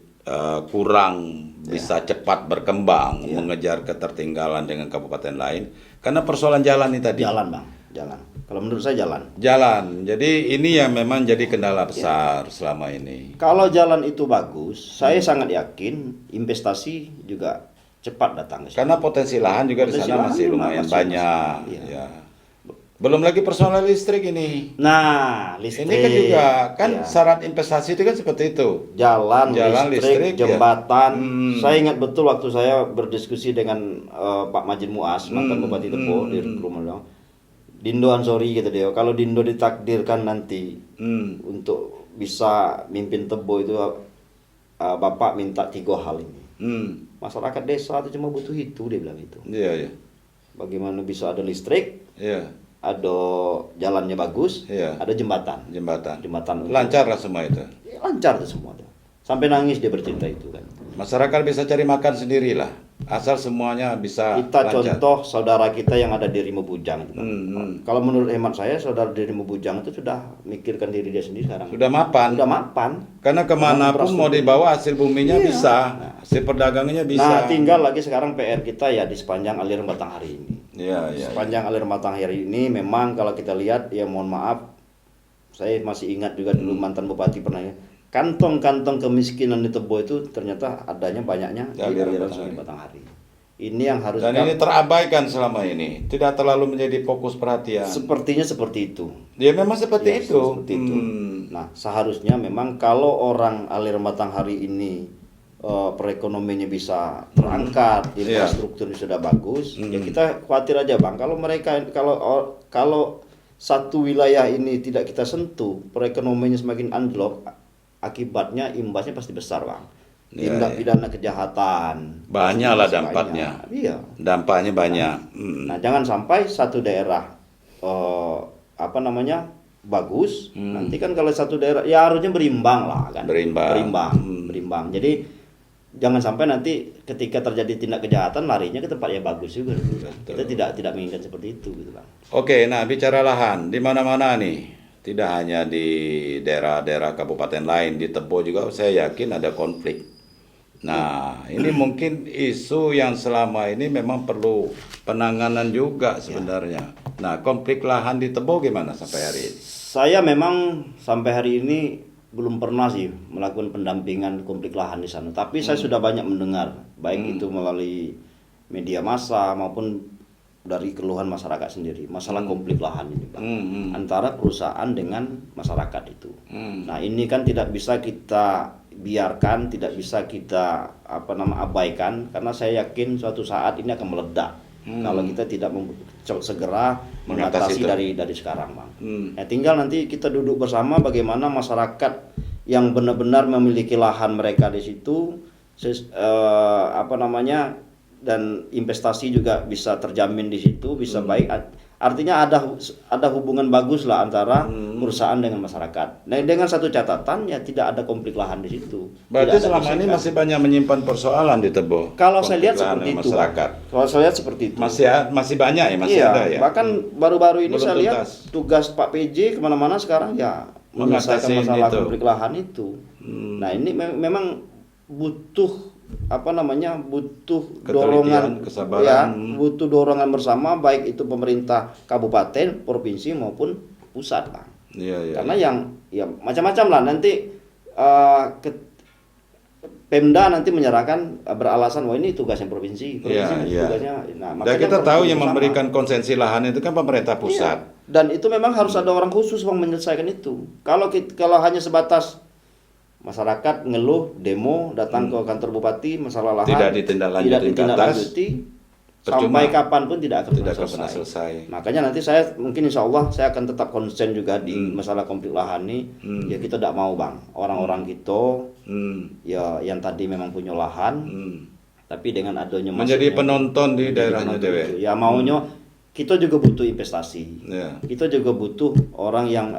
kurang bisa cepat berkembang, mengejar ketertinggalan dengan kabupaten lain, karena persoalan jalan ini tadi. Jalan, Bang. Jalan. Kalau menurut saya jalan. Jalan. Jadi ini yang memang jadi kendala besar selama ini. Kalau jalan itu bagus, saya sangat yakin investasi juga cepat datang ke sini. Karena potensi lahan juga di Potensi sana lahan masih lumayan masih- banyak. iya. Ya. Belum lagi persoalan listrik ini. Nah, listrik. Ini kan juga kan Iya. syarat investasi itu kan seperti itu. Jalan, listrik, listrik, ya. jembatan. Saya ingat betul waktu saya berdiskusi dengan Pak Majid Muas, mantan Bupati Tebo di rumah. Dindo Ansori gitu dia. Kalau Dindo ditakdirkan nanti untuk bisa mimpin Tebo itu, Bapak minta 3 hal ini. Masyarakat desa itu cuma butuh itu, dia bilang itu. Iya. Bagaimana bisa ada listrik, Iya. ada jalannya bagus, Iya. ada jembatan. Jembatan. Jembatan Lancar lah semua itu. Ya, lancar tuh semua tuh. Sampai nangis dia bercerita itu kan. Masyarakat bisa cari makan sendiri lah. Asal semuanya bisa Kita lancar. contoh saudara kita yang ada di Rimo Bujang itu, kan. Kalau menurut hemat saya, saudara di Rimo Bujang itu sudah mikirkan diri dia sendiri sekarang. Sudah mapan. Sudah mapan. Karena kemanapun mau dibawa hasil buminya Iya. bisa. Hasil perdagangannya bisa. Nah, tinggal lagi sekarang PR kita ya di sepanjang aliran Batanghari ini. Iya. Sepanjang aliran Batanghari ini memang kalau kita lihat, ya mohon maaf, saya masih ingat juga dulu mantan bupati pernah ya, kantong-kantong kemiskinan di Tebo itu ternyata adanya banyaknya di aliran Sungai Batanghari. Ini yang harus Dan ini terabaikan selama ini. Tidak terlalu menjadi fokus perhatian. sepertinya seperti itu. Ya memang seperti Ya, itu. seperti itu. Nah, seharusnya memang kalau orang aliran Batanghari ini perekonomiannya bisa terangkat, infrastrukturnya sudah bagus, ya kita khawatir aja, Bang. Kalau mereka kalau satu wilayah ini tidak kita sentuh, perekonomiannya semakin anjlok, akibatnya imbasnya pasti besar, Bang. Tindak pidana kejahatan. Banyak lah Masih dampaknya. banyak. Iya. Dampaknya banyak. Nah, jangan sampai satu daerah bagus, nanti kan kalau satu daerah ya harusnya berimbang lah kan. Berimbang. Jadi jangan sampai nanti ketika terjadi tindak kejahatan larinya ke tempat yang bagus juga. Kita tidak menginginkan seperti itu gitu Bang. Oke, nah bicara lahan di mana-mana nih. Tidak hanya di daerah-daerah kabupaten lain, di Tebo juga saya yakin ada konflik. Nah, ini mungkin isu yang selama ini memang perlu penanganan juga sebenarnya. Nah, konflik lahan di Tebo gimana sampai hari ini? Saya memang sampai hari ini belum pernah sih melakukan pendampingan konflik lahan di sana. Tapi saya sudah banyak mendengar, baik itu melalui media massa maupun dari keluhan masyarakat sendiri, masalah konflik lahan ini Bang, antara perusahaan dengan masyarakat itu. Nah ini kan tidak bisa kita biarkan, tidak bisa kita abaikan, karena saya yakin suatu saat ini akan meledak kalau kita tidak segera mengatasi dari sekarang Bang. Nah, tinggal nanti kita duduk bersama bagaimana masyarakat yang benar-benar memiliki lahan mereka di situ, dan investasi juga bisa terjamin di situ, bisa baik. Artinya ada hubungan bagus lah antara perusahaan dengan masyarakat. Nah, dengan satu catatan ya tidak ada konflik lahan di situ. Berarti selama ini masih banyak menyimpan persoalan di Tebo. Kalau saya lihat seperti itu. Kalau saya lihat seperti itu. Masih banyak ya, masih iya, ada ya. Bahkan baru-baru ini belum saya tuntas. lihat tugas Pak PJ kemana-mana sekarang ya menyelesaikan masalah konflik lahan itu. Nah ini memang butuh butuh dorongan, kesabaran, ya, butuh dorongan bersama, baik itu pemerintah kabupaten, provinsi maupun pusat Bang. Karena yang ya macam-macam lah nanti Pemda nanti menyerahkan beralasan wah ini tugasnya provinsi tugasnya. Nah, dan kita tahu yang memberikan konsensi lahan itu kan pemerintah pusat. Dan itu memang harus ada orang khusus Bang menyelesaikan itu. Kalau hanya sebatas masyarakat ngeluh, demo, datang ke kantor bupati, masalah lahan tidak ditindaklanjuti, sampai kapanpun tidak akan pernah selesai. Makanya nanti saya mungkin insya Allah saya akan tetap konsen juga di masalah konflik lahan ini. Ya kita tidak mau Bang, orang-orang kita ya yang tadi memang punya lahan, tapi dengan adanya menjadi penonton di daerahnya Dewe. Ya maunya kita juga butuh investasi. Kita juga butuh orang yang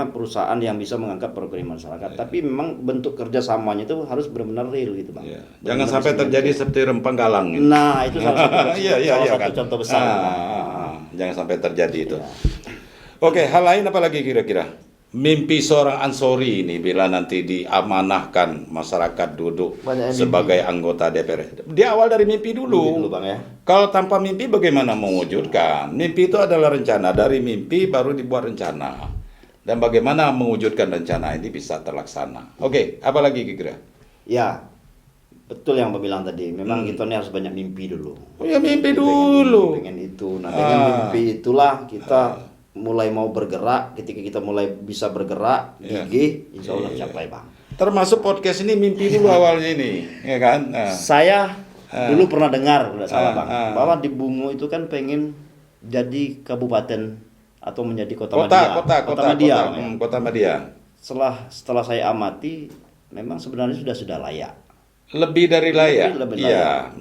perusahaan yang bisa mengangkat perekonomian masyarakat. Tapi memang bentuk kerjasamanya itu harus benar-benar real gitu Bang. Jangan sampai terjadi seperti Rempang Galang. Gitu. Nah itu salah satu kan? contoh besar. Jangan sampai terjadi itu. Oke, hal lain apa lagi kira-kira? Mimpi seorang Ansori ini bila nanti diamanahkan masyarakat duduk sebagai anggota DPR. Dia awal dari mimpi dulu Bang ya. Kalau tanpa mimpi bagaimana mewujudkan? Mimpi itu adalah rencana. Dari mimpi baru dibuat rencana. Dan bagaimana mewujudkan rencana ini bisa terlaksana. Oke, apa lagi kira-kira? Ya, betul yang Bapak bilang tadi. Memang kita ini harus banyak mimpi dulu. Mimpi dulu. Pengen itu. Nah, dengan mimpi itulah kita mulai mau bergerak. Ketika kita mulai bisa bergerak, gigih, insya Allah capai Bang. Termasuk podcast ini mimpi dulu awalnya ini, ya kan? Saya dulu pernah dengar, tidak salah Bang, bahwa di Bungo itu kan pengen jadi kabupaten atau menjadi kota Madia. Kota Madia. Setelah saya amati, memang sebenarnya sudah layak. Lebih dari layak. Iya.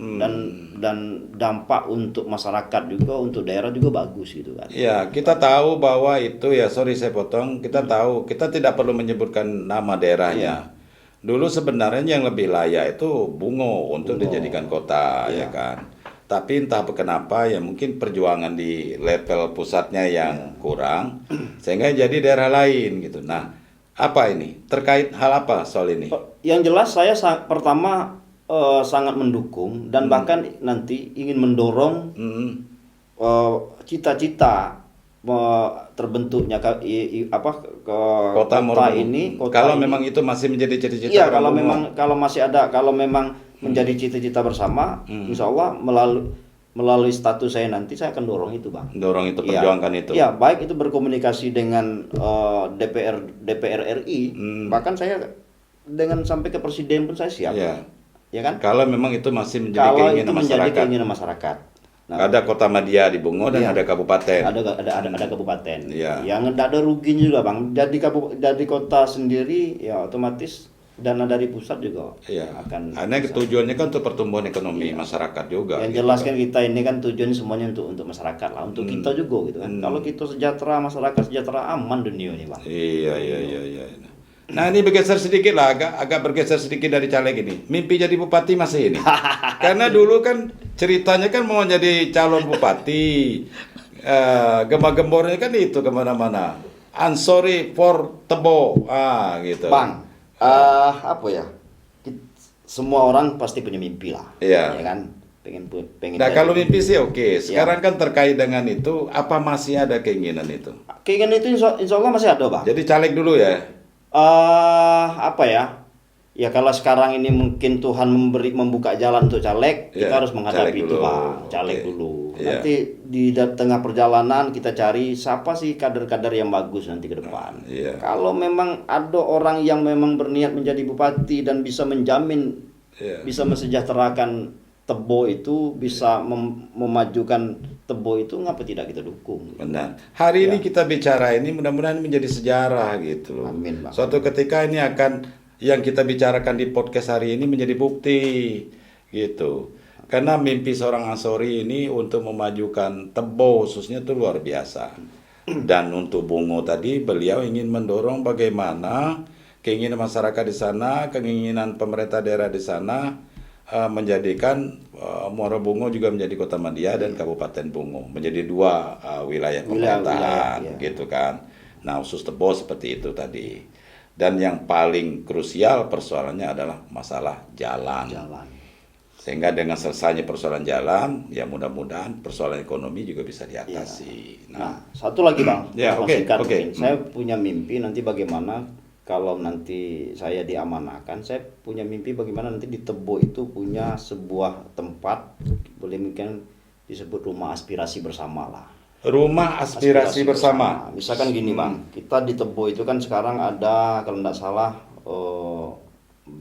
Dan dampak untuk masyarakat juga, untuk daerah juga bagus gitu kan. Iya, kita tahu bahwa itu ya, sorry saya potong, kita tahu, kita tidak perlu menyebutkan nama daerahnya. Dulu sebenarnya yang lebih layak itu Bungo untuk dijadikan kota, ya kan. Tapi entah kenapa ya mungkin perjuangan di level pusatnya yang kurang, sehingga jadi daerah lain gitu. Nah, apa ini? Terkait hal apa soal ini? Yang jelas saya pertama sangat mendukung dan bahkan nanti ingin mendorong cita-cita terbentuknya kota ini. Kalau memang itu masih menjadi cita-cita. Iya, kalau memang menjadi cita-cita bersama, insya Allah melalui status saya nanti saya akan dorong itu Bang. Dorong itu, perjuangkan itu. Iya, baik itu berkomunikasi dengan DPR RI, bahkan saya dengan sampai ke presiden pun saya siap. Ya kan? Kalau memang itu masih menjadi keinginan masyarakat. Nah, ada kota Madia di Bungo dan ada kabupaten. Ada kabupaten. Iya. Yang tidak ada ruginya juga Bang. Jadi kota sendiri ya otomatis dana dari pusat juga Iya. akan Karena tujuannya kan untuk pertumbuhan ekonomi masyarakat juga. yang gitu jelas kan. kan kita ini kan tujuannya semuanya untuk masyarakat lah, untuk kita juga gitu kan. Kalau kita sejahtera, masyarakat sejahtera, aman dunia ini bang. Iya. Nah ini bergeser sedikit lah, agak bergeser sedikit dari caleg ini. Mimpi jadi bupati masih ini. Karena dulu kan ceritanya kan mau jadi calon bupati. Gembar-gembornya kan itu kemana-mana. Ansori for Tebo, gitu. Bang, apa ya? Semua orang pasti punya mimpi lah, Iya. ya kan? Pengen. Nah kalau mimpi sih oke. Ya. Sekarang kan terkait dengan itu, apa masih ada keinginan itu? Keinginan itu insya Allah masih ada bang. Jadi caleg dulu ya. Apa ya? Ya kalau sekarang ini mungkin Tuhan membuka jalan untuk caleg, Ya, kita harus menghadapi caleg itu dulu. bang, caleg Oke. dulu. Iya. Nanti di tengah perjalanan kita cari siapa sih kader-kader yang bagus nanti ke depan. Iya. Kalau memang ada orang yang memang berniat menjadi bupati dan bisa menjamin, Iya. bisa mensejahterakan Tebo itu, bisa memajukan Tebo itu, ngapa tidak kita dukung? Benar. Hari ini Ya. kita bicara ini mudah-mudahan menjadi sejarah gitu loh. Amin, Bang. Suatu ketika ini akan yang kita bicarakan di podcast hari ini menjadi bukti gitu. Karena mimpi seorang Ansori ini untuk memajukan Tebo khususnya itu luar biasa. Dan untuk Bungo tadi beliau ingin mendorong bagaimana keinginan masyarakat di sana, keinginan pemerintah daerah di sana menjadikan Muara Bungo juga menjadi Kota Madia dan Kabupaten Bungo menjadi dua wilayah pemerintahan iya. gitu kan. Nah khusus Tebo seperti itu tadi. Dan yang paling krusial persoalannya adalah masalah jalan. Sehingga dengan selesainya persoalan jalan, ya mudah-mudahan persoalan ekonomi juga bisa diatasi. Nah, satu lagi bang, Ya, Mas oke, Ikan, oke. mungkin. Saya punya mimpi nanti bagaimana kalau nanti saya diamanahkan, saya punya mimpi bagaimana nanti di Tebo itu punya sebuah tempat, boleh mungkin disebut rumah aspirasi bersama lah. Rumah aspirasi bersama. Misalkan gini bang, kita di Tebo itu kan sekarang ada kalau tidak salah 10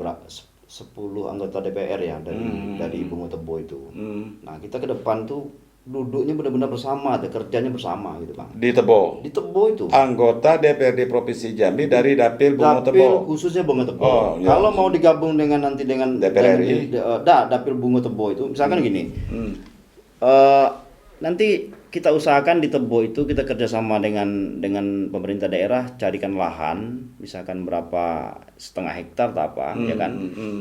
anggota DPR ya dari Bungo Tebo itu. Nah kita ke depan tuh duduknya benar-benar bersama, ada kerjanya bersama gitu bang. Di Tebo. Di Tebo itu. Anggota DPRD Provinsi Jambi dari Dapil Bungo Dapil Tebo. khususnya Bungo Tebo. Oh, iya. Kalau mau digabung dengan nanti dengan DPR RI. Dapil Bungo Tebo itu, misalkan gini. Hmm. Nanti kita usahakan di Tebo itu kita kerjasama dengan pemerintah daerah, carikan lahan, misalkan berapa setengah hektar atau apa, ya kan?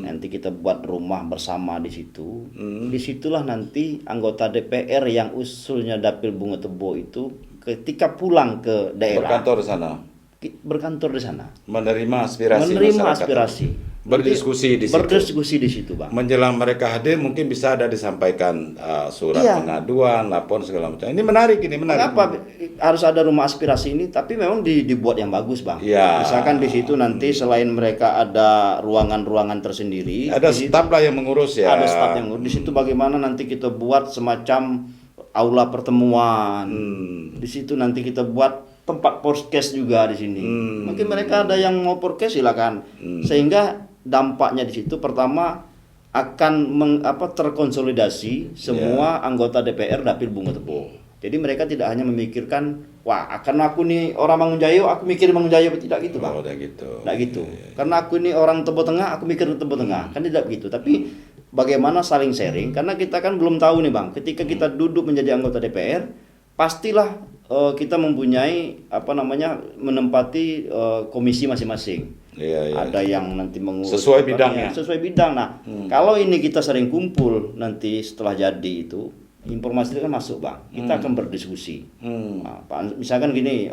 Nanti kita buat rumah bersama di situ. Disitulah nanti anggota DPR yang usulnya Dapil Bungo Tebo itu ketika pulang ke daerah Berkantor di sana. berkantor di sana, Menerima aspirasi menerima masyarakat. aspirasi, Berdiskusi di situ. berdiskusi di situ bang. Menjelang mereka hadir mungkin bisa ada disampaikan surat Iya. pengaduan, laporan segala macam. Ini menarik. Kenapa harus ada rumah aspirasi ini? Tapi memang dibuat yang bagus bang. Iya. Misalkan di situ nanti selain mereka ada ruangan-ruangan tersendiri, Ada di situ staf lah yang mengurus ya. ada staf yang ngurus. Di situ bagaimana nanti kita buat semacam aula pertemuan. Di situ nanti kita buat tempat podcast juga di sini. Mungkin mereka ada yang mau podcast silakan. Sehingga dampaknya di situ pertama akan terkonsolidasi semua anggota DPR Dapil Bungo Tebo. Jadi mereka tidak hanya memikirkan, wah akan aku nih orang Mangunjayo, aku mikir Mangunjayo, tidak gitu bang. Oh, udah gitu. Tidak gitu. Karena aku ini orang Tebo Tengah, aku mikir Tebo Tengah. Kan tidak begitu. Tapi bagaimana saling sharing? Karena kita kan belum tahu nih bang. Ketika kita duduk menjadi anggota DPR, pastilah kita mempunyai menempati komisi masing-masing. Iya. Ada yang nanti mengurus Sesuai bidangnya. sesuai bidang. Nah, kalau ini kita sering kumpul nanti setelah jadi itu informasi itu kan masuk bang. Kita akan berdiskusi. Nah, misalkan gini,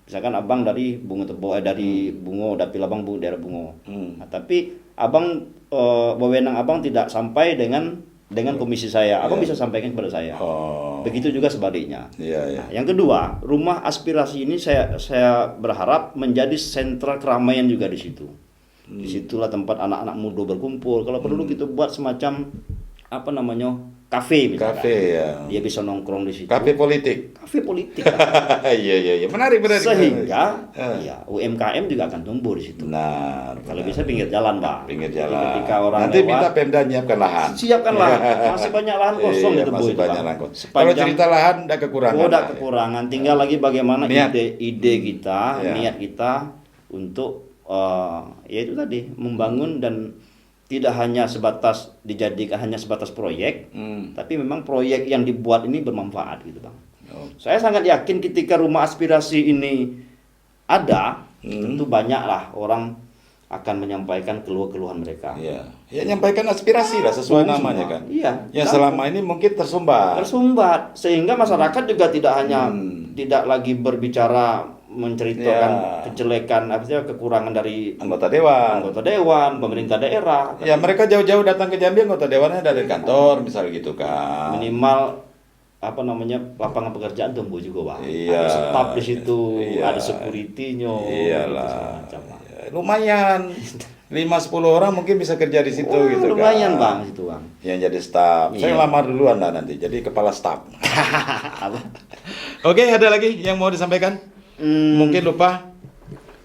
misalkan abang dari Bungo Tebo, dari Bungo, Dapil abang daerah Bungo. Nah, tapi abang wewenang abang tidak sampai dengan komisi saya, abang bisa sampaikan kepada saya. Begitu juga sebaliknya. Iya. Nah, yang kedua, rumah aspirasi ini saya berharap menjadi sentra keramaian juga di situ. Disitulah tempat anak-anak muda berkumpul. Kalau perlu kita buat semacam kafe misalkan. Kafe ya. Dia bisa nongkrong di situ. Kafe politik. Kafe politik. Iya. Menarik. Sehingga ya UMKM juga akan tumbuh di situ. Nah, Kalau bisa pinggir jalan, Bang. pinggir Jadi jalan. ketika orang Nanti lewat, minta Pemda nyiapkan lahan. siapkan lahan. Masih banyak lahan kosong Iya, di Tebo masih itu, banyak Bang. lahan kosong. Kalau Sepanjang cerita lahan udah kekurangan. udah lah, ya. kekurangan. Tinggal lagi bagaimana Niat. ide kita, Ya. niat kita untuk ya itu tadi membangun dan tidak hanya sebatas dijadikan hanya sebatas proyek, tapi memang proyek yang dibuat ini bermanfaat gitu Bang. Saya sangat yakin ketika rumah aspirasi ini ada, tentu banyaklah orang akan menyampaikan keluhan mereka. Iya. Ya nyampaikan aspirasi lah sesuai namanya kan. Iya. Yang selama ini mungkin tersumbat. Tersumbat sehingga masyarakat juga tidak hanya tidak lagi berbicara menceritakan kejelekan artinya kekurangan dari anggota dewan, pemerintah daerah. Ya mereka jauh-jauh datang ke Jambi, anggota dewannya dari kantor misal gitu kan. Minimal lapangan pekerjaan tumbuh juga Bang. Iya. Ada staf di situ, Iya. ada security-nya. Iyalah. Gitu, macam, Bang. Lumayan 5-10 orang mungkin bisa kerja di situ gitu lumayan kan. Bang itu Bang. Yang jadi staf. Saya Iya. lamar duluan lah nanti jadi kepala staf. Apa? Oke, ada lagi yang mau disampaikan? Mungkin lupa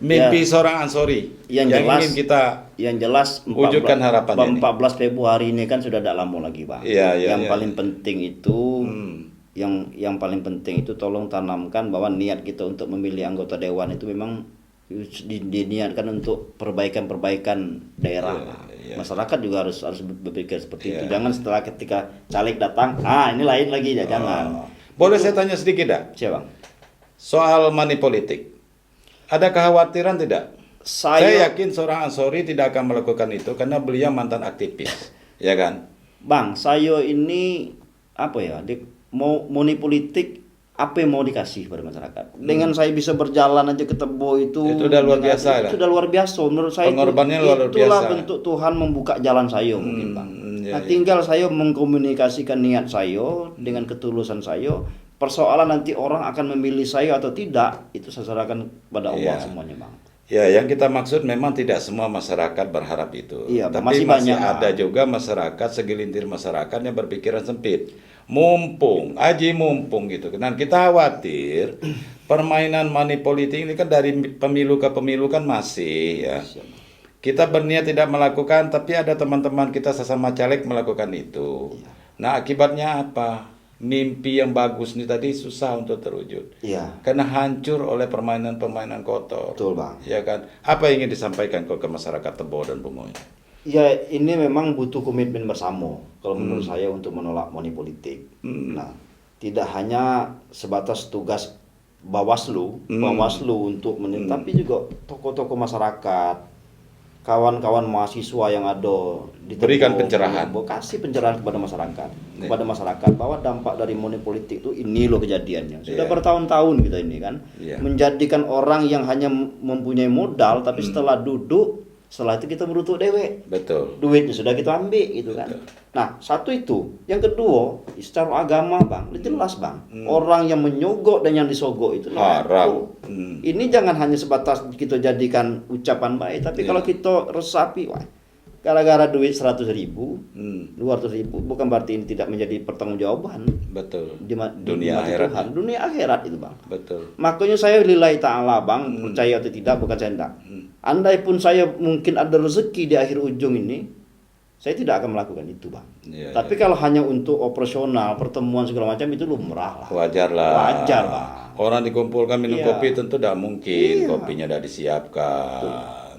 mimpi seorang Ansori yang jelas, ingin kita jelas wujudkan harapan ini. 14 Februari ini kan sudah tidak lama lagi Bang. Iya, yang iya. paling penting itu yang paling penting itu tolong tanamkan bahwa niat kita untuk memilih anggota dewan itu memang diniatkan untuk perbaikan daerah. Iya. Masyarakat juga harus berpikir seperti itu. Iya. Jangan setelah ketika caleg datang, ini lain lagi ya, jangan. Boleh saya tanya sedikit dak? Siapa Bang? Soal money politik. Ada kekhawatiran tidak? Saya yakin seorang Ansori tidak akan melakukan itu karena beliau mantan aktivis, ya kan? Bang, saya ini apa ya? Mau money politik apa yang mau dikasih pada masyarakat? Dengan saya bisa berjalan aja ke Tebo itu udah luar biasa lah. Itu udah luar biasa menurut saya. Pengorbanannya luar itulah biasa. bentuk Tuhan membuka jalan saya mungkin Bang. Iya, Nah, tinggal saya mengkomunikasikan niat saya dengan ketulusan saya. Persoalan nanti orang akan memilih saya atau tidak itu saya serahkan pada Allah semuanya Bang. Ya, yang kita maksud memang tidak semua masyarakat berharap itu. Iya, tapi masih masih banyak, ada juga masyarakat, segelintir masyarakat yang berpikiran sempit. Mumpung gitu. Dan kita khawatir permainan money politik ini kan dari pemilu ke pemilu kan masih ya. Kita berniat tidak melakukan, tapi ada teman-teman kita sesama caleg melakukan itu. Nah, akibatnya apa? Mimpi yang bagus ini tadi susah untuk terwujud. Iya. Karena hancur oleh permainan-permainan kotor. Betul Bang. Ya kan? Apa yang ingin disampaikan ke masyarakat Tebo dan Bungo ini? Ya ini memang butuh komitmen bersama kalau menurut saya untuk menolak money politik. Nah, tidak hanya sebatas tugas Bawaslu untuk tapi juga tokoh-tokoh masyarakat, kawan-kawan mahasiswa yang ada di Berikan Tebo, pencerahan. kasih pencerahan kepada masyarakat bahwa dampak dari money politik itu ini loh kejadiannya. Sudah bertahun-tahun kita ini kan menjadikan orang yang hanya mempunyai modal tapi setelah itu kita merutuk dewek. Betul. Duitnya sudah kita ambil gitu kan. Nah, satu itu. Yang kedua, secara agama Bang, jelas Bang. Orang yang menyogok dan yang disogok itu haram. Ini jangan hanya sebatas kita jadikan ucapan baik, tapi kalau kita resapi, gara-gara duit 100.000, 200.000, bukan berarti ini tidak menjadi pertanggungjawaban. Betul. Di Dunia akhirat. Tuhan. Dunia akhirat itu Bang. Betul. Makanya saya lillahi ta'ala Bang, percaya atau tidak, bukan saya tidak. Andai pun saya mungkin ada rezeki di akhir ujung ini, saya tidak akan melakukan itu Bang. Tapi kalau hanya untuk operasional, pertemuan segala macam itu lumrah lah. Wajar lah. Wajar Bang. Orang dikumpulkan minum kopi tentu tidak mungkin kopinya tidak disiapkan.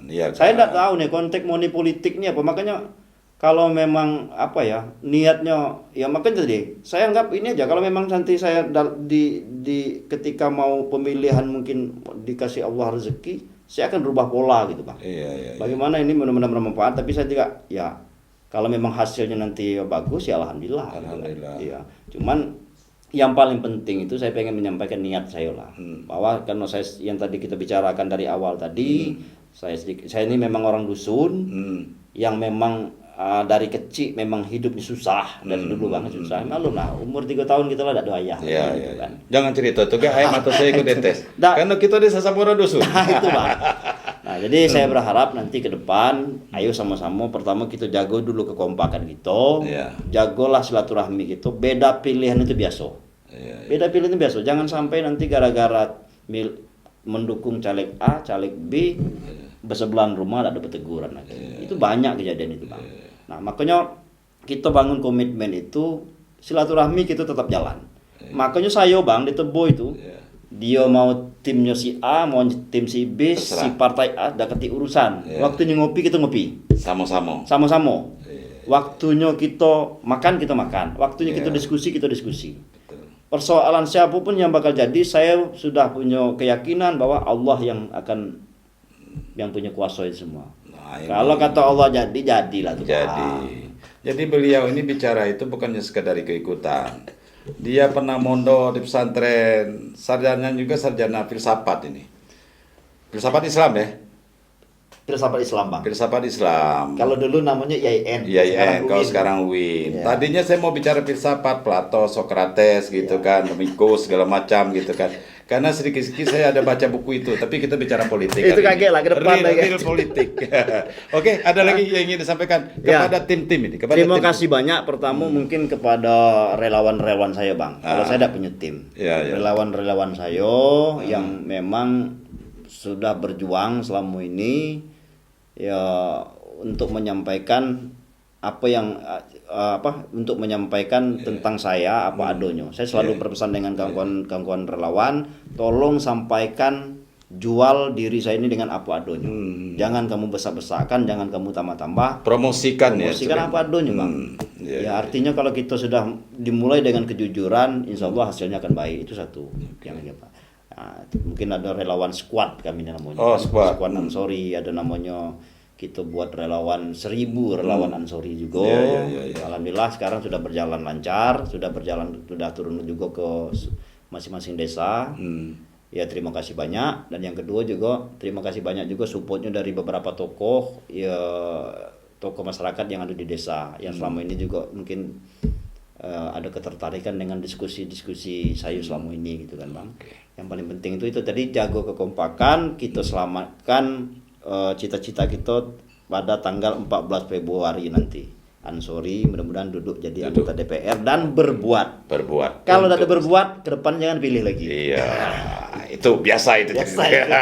Iya, Saya tidak tahu nih konteks money politiknya apa. Makanya kalau memang niatnya makanya tadi saya anggap ini aja, kalau memang nanti saya di ketika mau pemilihan mungkin dikasih Allah rezeki, saya akan berubah pola gitu Bang. Iya. Bagaimana ini benar-benar bermanfaat, tapi saya tidak kalau memang hasilnya nanti bagus ya alhamdulillah. Alhamdulillah. Iya. Cuman yang paling penting itu saya pengen menyampaikan niat saya lah, bahwa karena saya yang tadi kita bicarakan dari awal tadi, saya ini memang orang dusun yang memang dari kecil memang hidupnya susah dari dulu banget susah. Malu lah umur 3 tahun kita lah tidak doaya. Iya. Kan. Jangan cerita tuh kayak ayam atau saya ikut detes. Karena kita di Sasapura dusun. Itu Bang. Nah, jadi saya berharap nanti ke depan ayo sama-sama pertama kita jago dulu kekompakan kita. Jagolah silaturahmi kita. Beda pilihan itu biasa. Beda pilihan itu biasa. Jangan sampai nanti gara-gara mendukung caleg A, caleg B, bersebelahan rumah ada teguran lagi. Itu banyak kejadian itu Bang. Nah, makanya kita bangun komitmen itu, silaturahmi kita tetap jalan. Makanya saya Bang di Tebo itu, dia mau timnya si A, mau tim si B, Terserah. si partai A dekati urusan. Iya. Waktunya ngopi kita ngopi. Sama-sama. Sama-sama. Waktunya kita makan, waktunya kita Iya. diskusi, kita diskusi. Betul. Persoalan siapapun yang bakal jadi, saya sudah punya keyakinan bahwa Allah yang punya kuasa itu semua. Nah, ini- Kalau kata Allah jadilah tuh. Jadi beliau ini bicara itu bukannya sekedar keikutan. Dia pernah mondok di pesantren, sarjana juga sarjana filsafat ini. Filsafat Islam ya? Filsafat Islam, Bang. Filsafat Islam. Kalau dulu namanya IAIN. Iya, kalau UIN. sekarang Win. Iya. Tadinya saya mau bicara filsafat, Plato, Socrates gitu kan, Mikus segala macam gitu kan. Karena sedikit-sedikit saya ada baca buku itu, tapi kita bicara politik. Itu kali kaget ini. lah, ke depan lagi. Real politik. Oke, ada lagi yang ingin disampaikan Ya. kepada tim-tim ini. Kepada Terima tim. kasih banyak. Pertama mungkin kepada relawan-relawan saya, Bang. Kalau saya tidak punya tim. Ya, ya. Relawan-relawan saya yang memang sudah berjuang selama ini ya untuk menyampaikan untuk menyampaikan tentang saya apa adanya. Saya selalu berpesan dengan kawan-kawan relawan, tolong sampaikan jual diri saya ini dengan apa adanya. Jangan kamu besar-besarkan, jangan kamu tambah-tambah. Promosikan ya. Promosikan apa adanya, Bang. Iya, Ya artinya kalau kita sudah dimulai dengan kejujuran, insya Allah hasilnya akan baik. Itu satu. Yang apa? Nah, mungkin ada relawan squad kami namanya. Oh, squad. Ansori, ada namanya kita buat relawan 1000 relawan Ansori juga. Iya. Alhamdulillah sekarang sudah berjalan lancar, sudah turun juga ke masing-masing desa. Ya terima kasih banyak. Dan yang kedua juga terima kasih banyak juga supportnya dari beberapa tokoh tokoh masyarakat yang ada di desa yang selama ini juga mungkin ada ketertarikan dengan diskusi-diskusi saya selama ini gitu kan, Bang. Yang paling penting itu tadi jago kekompakan, kita selamatkan cita-cita kita pada tanggal 14 Februari nanti. Ansori mudah-mudahan duduk jadi anggota DPR dan berbuat. Kalau tidak berbuat, ke depan jangan pilih lagi. Iya, itu biasa itu. Biasa ceritanya. itu.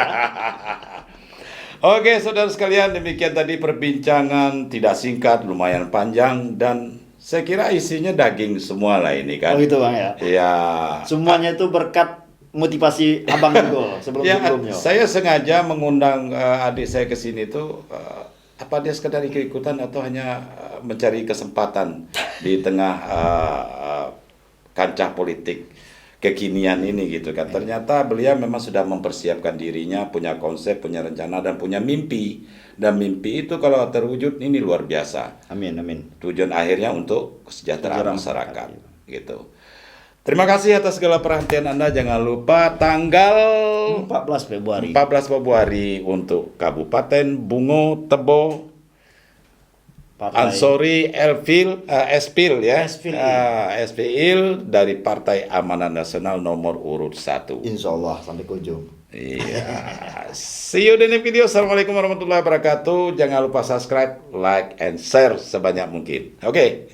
Oke, saudara sekalian, demikian tadi perbincangan tidak singkat, lumayan panjang dan saya kira isinya daging semua lah ini kan. Oh gitu, Bang ya. Iya. Semuanya itu berkat motivasi Abang juga sebelum-sebelumnya. Saya sengaja mengundang adik saya ke sini tuh apa dia sekedar ikut-ikutan atau hanya mencari kesempatan di tengah kancah politik kekinian ini gitu kan. Ternyata beliau memang sudah mempersiapkan dirinya, punya konsep, punya rencana dan punya mimpi. Dan mimpi itu kalau terwujud ini luar biasa. Amin. Tujuan akhirnya untuk kesejahteraan masyarakat masyarakat, gitu. Terima kasih atas segala perhatian Anda. Jangan lupa tanggal 14 Februari. 14 Februari untuk Kabupaten Bungo Tebo Partai Ansori Espil ya. Espil. Espil dari Partai Amanat Nasional nomor urut 1. Insya Allah sampai ke ujung. Iya. See you di next video. Assalamualaikum warahmatullahi wabarakatuh. Jangan lupa subscribe, like, and share sebanyak mungkin. Oke.